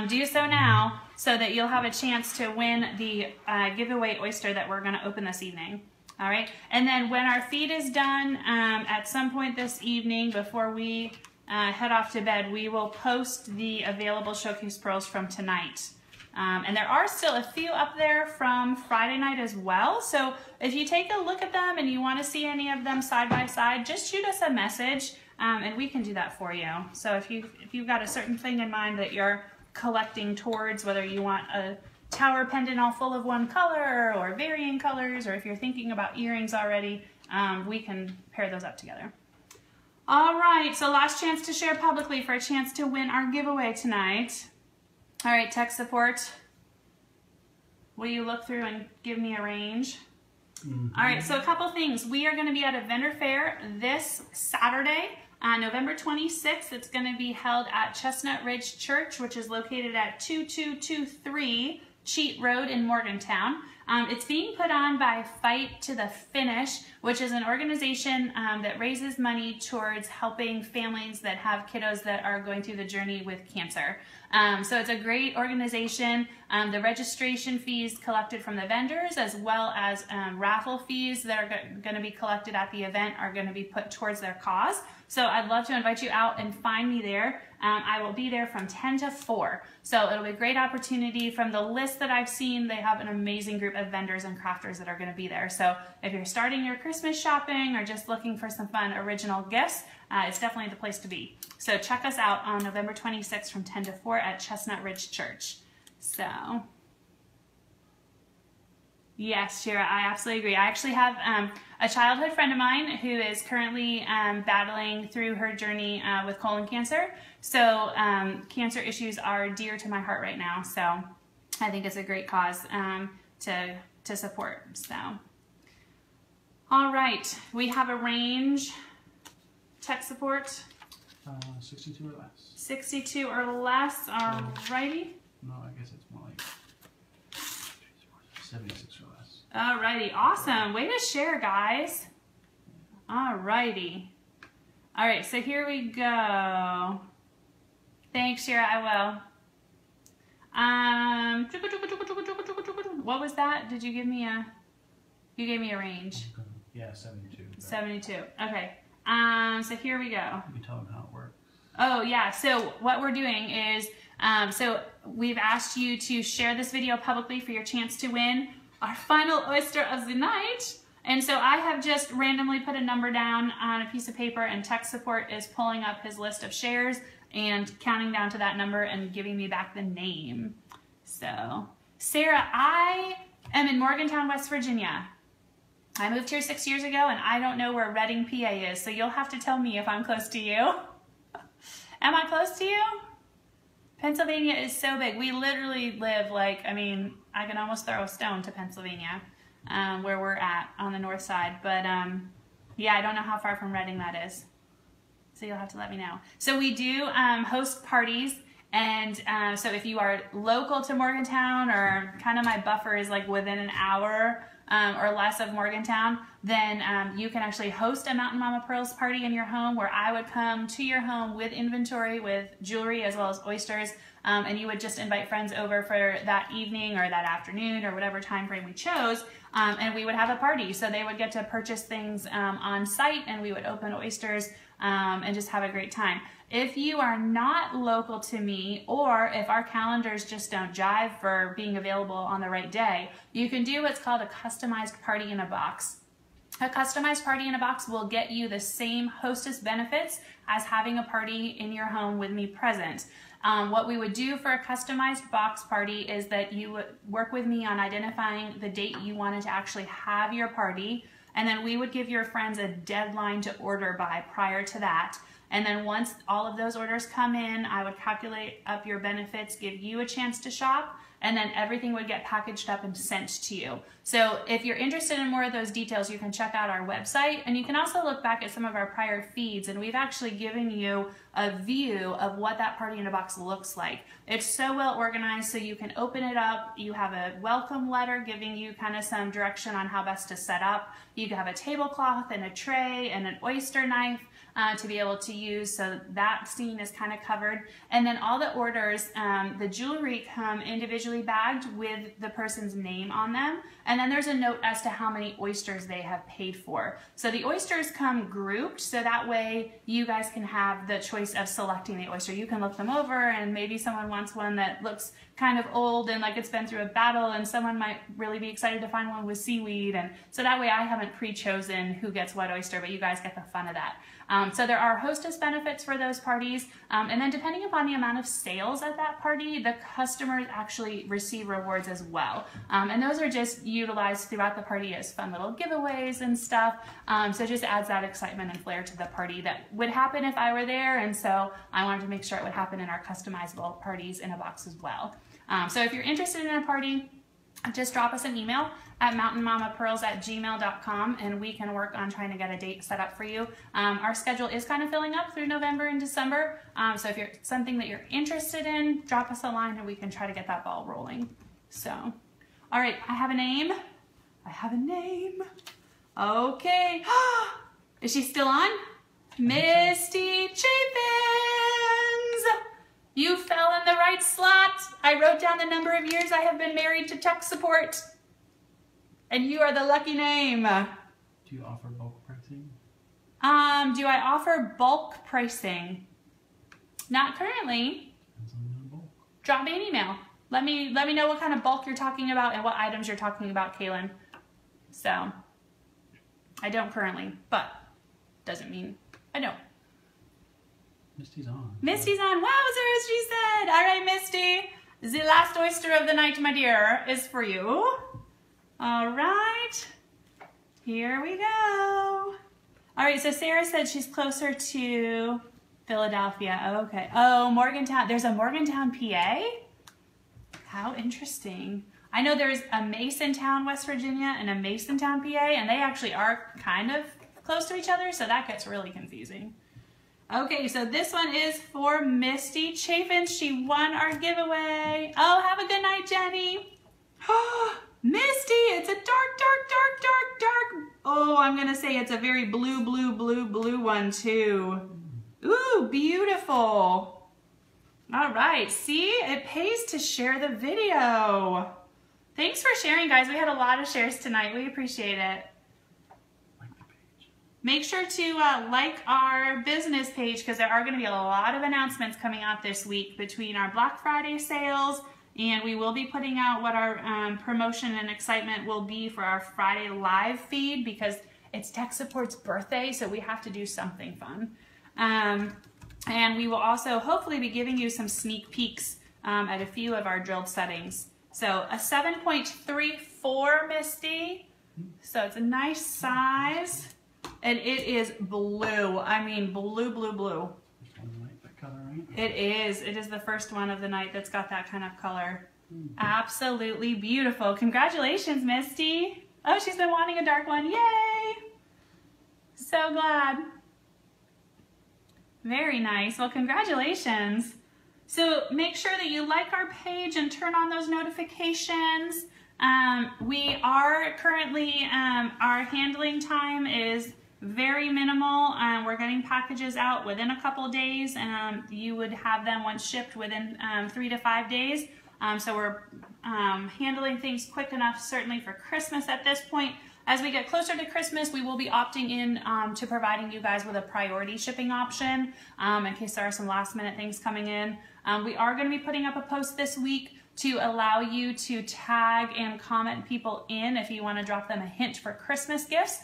do so now so that you'll have a chance to win the giveaway oyster that we're going to open this evening. All right, and then when our feed is done at some point this evening before we head off to bed, we will post the available showcase pearls from tonight. And there are still a few up there from Friday night as well. So if you take a look at them and you want to see any of them side by side, just shoot us a message and we can do that for you. So if you've got a certain thing in mind that you're collecting towards, whether you want a tower pendant all full of one color or varying colors, or if you're thinking about earrings already, we can pair those up together. All right, so last chance to share publicly for a chance to win our giveaway tonight. All right, tech support. Will you look through and give me a range? Mm-hmm. All right, so a couple things. We are going to be at a vendor fair this Saturday, November 26th. It's going to be held at Chestnut Ridge Church, which is located at 2223 Cheat Road in Morgantown. It's being put on by Fight to the Finish, which is an organization that raises money towards helping families that have kiddos that are going through the journey with cancer. So it's a great organization. The registration fees collected from the vendors, as well as raffle fees that are going to be collected at the event, are going to be put towards their cause. So I'd love to invite you out and find me there. I will be there from 10 to 4. So it'll be a great opportunity. From the list that I've seen, they have an amazing group of vendors and crafters that are going to be there. So if you're starting your Christmas shopping or just looking for some fun original gifts, it's definitely the place to be. So check us out on November 26th from 10 to 4 at Chestnut Ridge Church. So, yes, Shira, I absolutely agree. I actually have a childhood friend of mine who is currently battling through her journey with colon cancer. So cancer issues are dear to my heart right now. So I think it's a great cause to support. So, all right, we have a range. Tech support. 62 or less. 62 or less. All righty. No, I guess it's more like 76 or less. All righty. Awesome. Way to share, guys. All righty. All right, so here we go. Thanks, Shira. I will. What was that? Did you give me a? You gave me a range. Yeah, 72. 72. Okay. So here we go. You can tell them how it works. Oh yeah, so what we're doing is, so we've asked you to share this video publicly for your chance to win our final oyster of the night. And so I have just randomly put a number down on a piece of paper, and tech support is pulling up his list of shares and counting down to that number and giving me back the name. So, Sarah, I am in Morgantown, West Virginia. I moved here 6 years ago, and I don't know where Reading, PA is, so you'll have to tell me if I'm close to you. Am I close to you? Pennsylvania is so big. We literally live like, I mean, I can almost throw a stone to Pennsylvania, where we're at on the north side. But yeah, I don't know how far from Reading that is. So you'll have to let me know. So we do host parties. And so if you are local to Morgantown, or kind of my buffer is like within an hour or less of Morgantown, then you can actually host a Mountain Mama Pearls party in your home, where I would come to your home with inventory, with jewelry as well as oysters, and you would just invite friends over for that evening or that afternoon or whatever time frame we chose, and we would have a party. So they would get to purchase things on site, and we would open oysters and just have a great time. If you are not local to me, or if our calendars just don't jive for being available on the right day, you can do what's called a customized party in a box. A customized party in a box will get you the same hostess benefits as having a party in your home with me present. What we would do for a customized box party is that you would work with me on identifying the date you wanted to actually have your party, and then we would give your friends a deadline to order by prior to that. And then once all of those orders come in, I would calculate up your benefits, give you a chance to shop, and then everything would get packaged up and sent to you. So if you're interested in more of those details, you can check out our website, and you can also look back at some of our prior feeds, and we've actually given you a view of what that party in a box looks like. It's so well organized, so you can open it up. You have a welcome letter giving you kind of some direction on how best to set up. You have a tablecloth and a tray and an oyster knife to be able to use, so that scene is kind of covered. And then all the orders, the jewelry come individually bagged with the person's name on them, and then there's a note as to how many oysters they have paid for. So the oysters come grouped, so that way you guys can have the choice of selecting the oyster. You can look them over, and maybe someone wants one that looks kind of old and like it's been through a battle, and someone might really be excited to find one with seaweed, and so that way I haven't pre-chosen who gets what oyster, but you guys get the fun of that. So there are hostess benefits for those parties, and then depending upon the amount of sales at that party, the customers actually receive rewards as well, and those are just utilized throughout the party as fun little giveaways and stuff. So it just adds that excitement and flair to the party that would happen if I were there, and so I wanted to make sure it would happen in our customizable parties in a box as well. So if you're interested in a party, just drop us an email at mountainmamapearls@gmail.com, and we can work on trying to get a date set up for you. Our schedule is kind of filling up through November and December, so if you're something that you're interested in, drop us a line and we can try to get that ball rolling. So, all right, I have a name. I have a name. Okay. Is she still on? Misty Chapins! You fell in the right slot. I wrote down the number of years I have been married to tech support, and you are the lucky name. Do you offer bulk pricing? Do I offer bulk pricing? Not currently. Depends on the bulk. Drop me an email. Let me know what kind of bulk you're talking about and what items you're talking about, Kaylin. So, I don't currently, but doesn't mean I don't. Misty's on. Misty's on. Wowzers, she said. All right, Misty. The last oyster of the night, my dear, is for you. All right. Here we go. All right, so Sarah said she's closer to Philadelphia. Okay. Oh, Morgantown. There's a Morgantown, PA? How interesting. I know there's a Masontown, West Virginia, and a Masontown, PA, and they actually are kind of close to each other, so that gets really confusing. Okay, so this one is for Misty Chapin. She won our giveaway. Oh, have a good night, Jenny. Misty, it's a dark, dark, dark, dark, dark. Oh, I'm gonna say it's a very blue, blue, blue, blue one too. Ooh, beautiful. All right, see, it pays to share the video. Thanks for sharing, guys. We had a lot of shares tonight. We appreciate it. Make sure to like our business page, because there are going to be a lot of announcements coming out this week between our Black Friday sales And we will be putting out what our promotion and excitement will be for our Friday live feed, because it's tech support's birthday, so we have to do something fun. And we will also hopefully be giving you some sneak peeks at a few of our drilled settings. So a 7.34, Misty. So it's a nice size. And it is blue. I mean, blue, blue, blue. Just one light that color, right? It is. It is the first one of the night that's got that kind of color. Absolutely beautiful. Congratulations, Misty. Oh, she's been wanting a dark one. Yay! So glad. Very nice. Well, congratulations. So make sure that you like our page and turn on those notifications. We are currently, our handling time is very minimal. We're getting packages out within a couple days. You would have them once shipped within 3 to 5 days. So we're handling things quick enough, certainly for Christmas at this point. As we get closer to Christmas, we will be opting in to providing you guys with a priority shipping option in case there are some last minute things coming in. We are going to be putting up a post this week to allow you to tag and comment people in if you want to drop them a hint for Christmas gifts.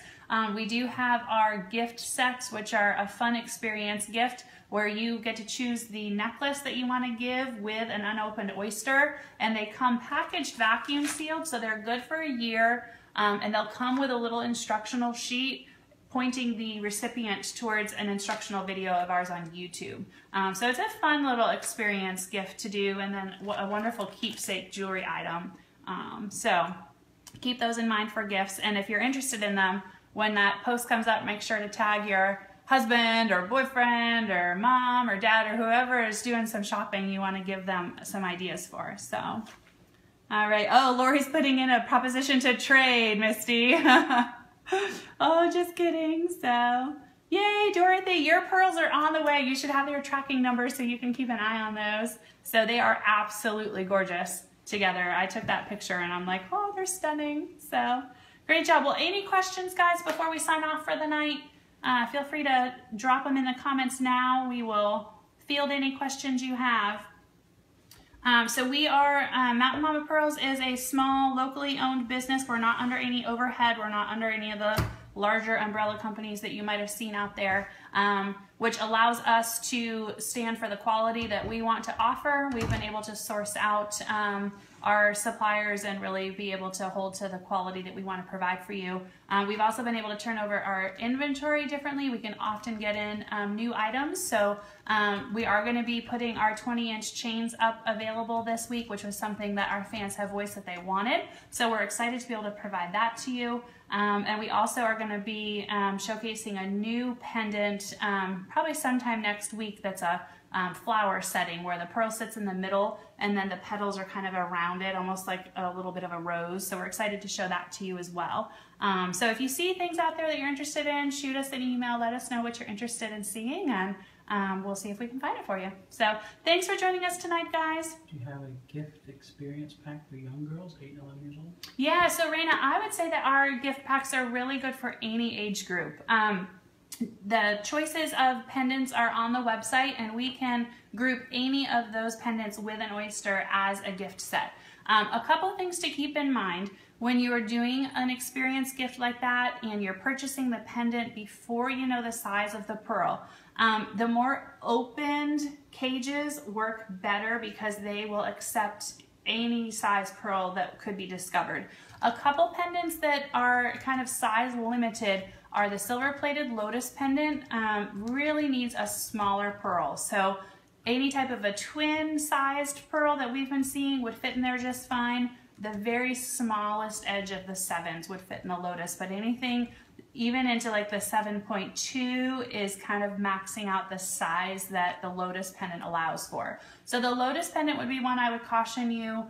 We do have our gift sets, which are a fun experience gift where you get to choose the necklace that you want to give with an unopened oyster, and they come packaged vacuum sealed, so they're good for a year, and they'll come with a little instructional sheet pointing the recipient towards an instructional video of ours on YouTube. So it's a fun little experience gift to do, and then a wonderful keepsake jewelry item. So keep those in mind for gifts, and if you're interested in them, when that post comes up, make sure to tag your husband or boyfriend or mom or dad or whoever is doing some shopping you want to give them some ideas for. So, all right. Oh, Lori's putting in a proposition to trade, Misty. Oh, just kidding. So, yay, Dorothy, your pearls are on the way. You should have their tracking numbers so you can keep an eye on those. So they are absolutely gorgeous together. I took that picture and I'm like, oh, they're stunning. So great job. Well, any questions, guys, before we sign off for the night? Feel free to drop them in the comments now. We will field any questions you have. So we are, Mountain Mama Pearls is a small, locally owned business. We're not under any overhead. We're not under any of the larger umbrella companies that you might have seen out there, which allows us to stand for the quality that we want to offer. We've been able to source out our suppliers and really be able to hold to the quality that we want to provide for you. We've also been able to turn over our inventory differently. We can often get in new items. So we are going to be putting our 20-inch chains up available this week, which was something that our fans have voiced that they wanted. So we're excited to be able to provide that to you. And we also are going to be showcasing a new pendant probably sometime next week that's a flower setting where the pearl sits in the middle and then the petals are kind of around it, almost like a little bit of a rose. So we're excited to show that to you as well. So if you see things out there that you're interested in, shoot us an email, let us know what you're interested in seeing, and we'll see if we can find it for you. So thanks for joining us tonight, guys. Do you have a gift experience pack for young girls, 8 and 11 years old? Yeah, so Raina, I would say that our gift packs are really good for any age group. The choices of pendants are on the website, and we can group any of those pendants with an oyster as a gift set. A couple things to keep in mind when you are doing an experience gift like that and you're purchasing the pendant before you know the size of the pearl. The more opened cages work better because they will accept any size pearl that could be discovered. A couple pendants that are kind of size limited are the silver plated lotus pendant. Really needs a smaller pearl. So any type of a twin sized pearl that we've been seeing would fit in there just fine. The very smallest edge of the 7s would fit in the lotus, but anything even into like the 7.2 is kind of maxing out the size that the lotus pendant allows for. So the lotus pendant would be one I would caution you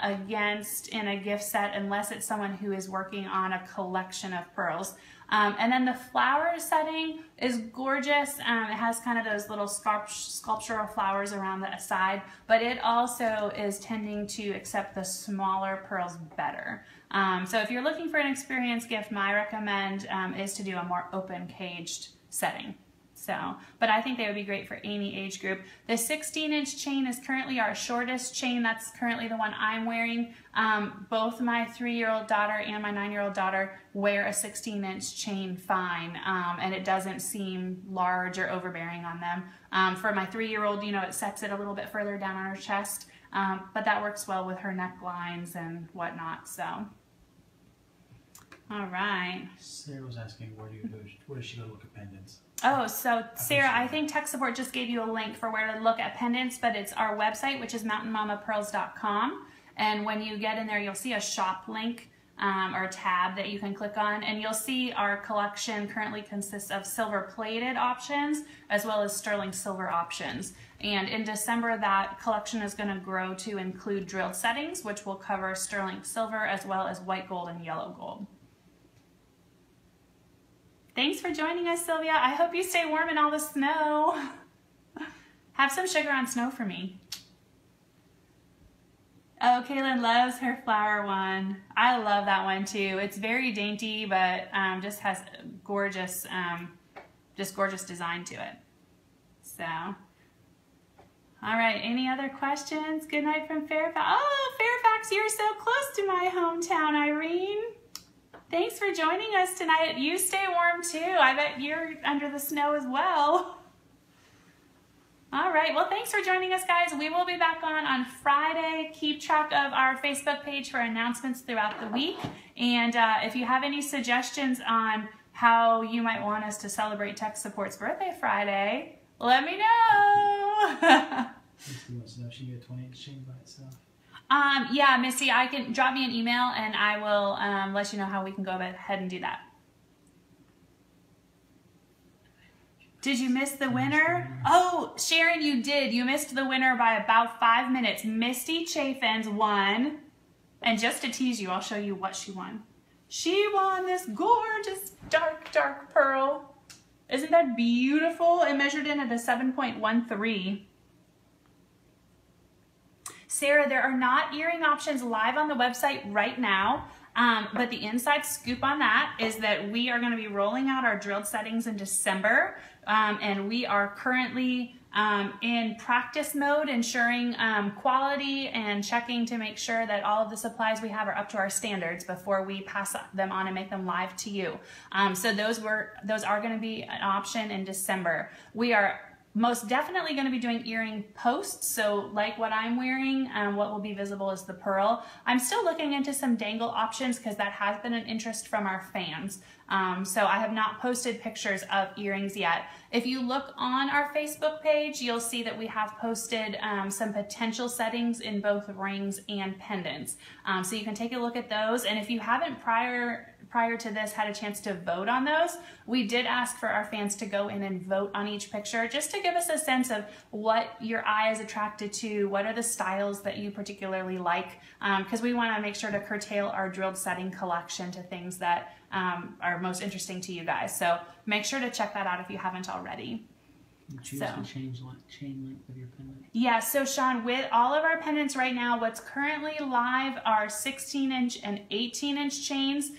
against in a gift set unless it's someone who is working on a collection of pearls. And then the flower setting is gorgeous. It has kind of those little sculptural flowers around the side, but it also is tending to accept the smaller pearls better. So if you're looking for an experience gift, my recommend is to do a more open caged setting. So, but I think they would be great for any age group. The 16-inch chain is currently our shortest chain. That's currently the one I'm wearing. Both my 3-year-old daughter and my 9-year-old daughter wear a 16-inch chain fine, and it doesn't seem large or overbearing on them. For my 3-year-old, you know, it sets it a little bit further down on her chest, but that works well with her necklines and whatnot. So, all right. Sarah was asking where does she go to look at pendants? Oh, so Sarah, I think tech support just gave you a link for where to look at pendants, but it's our website, which is mountainmamapearls.com. And when you get in there, you'll see a shop link or a tab that you can click on, and you'll see our collection currently consists of silver plated options as well as sterling silver options. And in December, that collection is going to grow to include drilled settings, which will cover sterling silver as well as white gold and yellow gold. Thanks for joining us, Sylvia. I hope you stay warm in all the snow. Have some sugar on snow for me. Oh, Kaylin loves her flower one. I love that one too. It's very dainty, but just has gorgeous, gorgeous design to it. So, all right. Any other questions? Good night from Fairfax. Oh, Fairfax, you're so close to my hometown, Irene. Thanks for joining us tonight. You stay warm too. I bet you're under the snow as well. All right, well, thanks for joining us, guys. We will be back on Friday. Keep track of our Facebook page for announcements throughout the week. And if you have any suggestions on how you might want us to celebrate Tech Support's birthday Friday, let me know. Misty wants to know if she can get a 20-inch chain by itself. Yeah, Misty, I can drop me an email and I will let you know how we can go ahead and do that. Did you miss the winner? Oh, Sharon, you did. You missed the winner by about 5 minutes. Misty Chaffins won. And just to tease you, I'll show you what she won. She won this gorgeous dark, dark pearl. Isn't that beautiful? It measured in at a 7.13. Sarah, there are not earring options live on the website right now. But the inside scoop on that is that we are going to be rolling out our drilled settings in December. And we are currently in practice mode, ensuring quality and checking to make sure that all of the supplies we have are up to our standards before we pass them on and make them live to you. So those are going to be an option in December. We are most definitely going to be doing earring posts. So like what I'm wearing, what will be visible is the pearl. I'm still looking into some dangle options because that has been an interest from our fans. So I have not posted pictures of earrings yet. If you look on our Facebook page, you'll see that we have posted some potential settings in both rings and pendants. So you can take a look at those. And if you haven't prior to this had a chance to vote on those, we did ask for our fans to go in and vote on each picture just to give us a sense of what your eye is attracted to, what are the styles that you particularly like, because we want to make sure to curtail our drilled setting collection to things that are most interesting to you guys. So make sure to check that out if you haven't already. You choose to change chain length of your pendant. Yeah, so Sean, with all of our pendants right now, what's currently live are 16-inch and 18-inch chains.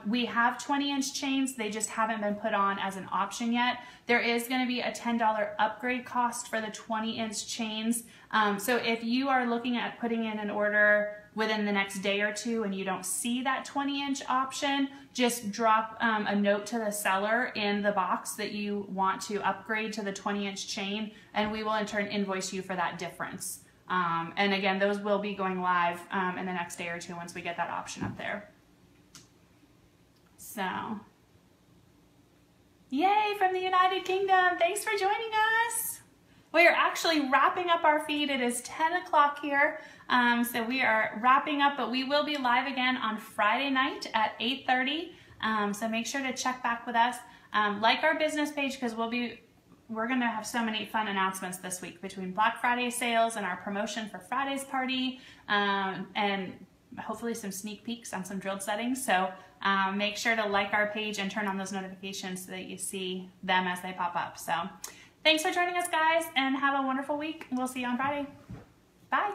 We have 20-inch chains. They just haven't been put on as an option yet. There is going to be a $10 upgrade cost for the 20-inch chains. So if you are looking at putting in an order within the next day or two and you don't see that 20-inch option, just drop a note to the seller in the box that you want to upgrade to the 20-inch chain, and we will in turn invoice you for that difference. And again, those will be going live in the next day or two once we get that option up there. So, yay from the United Kingdom. Thanks for joining us. We are actually wrapping up our feed. It is 10 o'clock here. So we are wrapping up, but we will be live again on Friday night at 8:30. So make sure to check back with us. Like our business page, because we're going to have so many fun announcements this week between Black Friday sales and our promotion for Friday's party, and hopefully some sneak peeks on some drilled settings. So make sure to like our page and turn on those notifications so that you see them as they pop up. So thanks for joining us, guys, and have a wonderful week. We'll see you on Friday. Bye.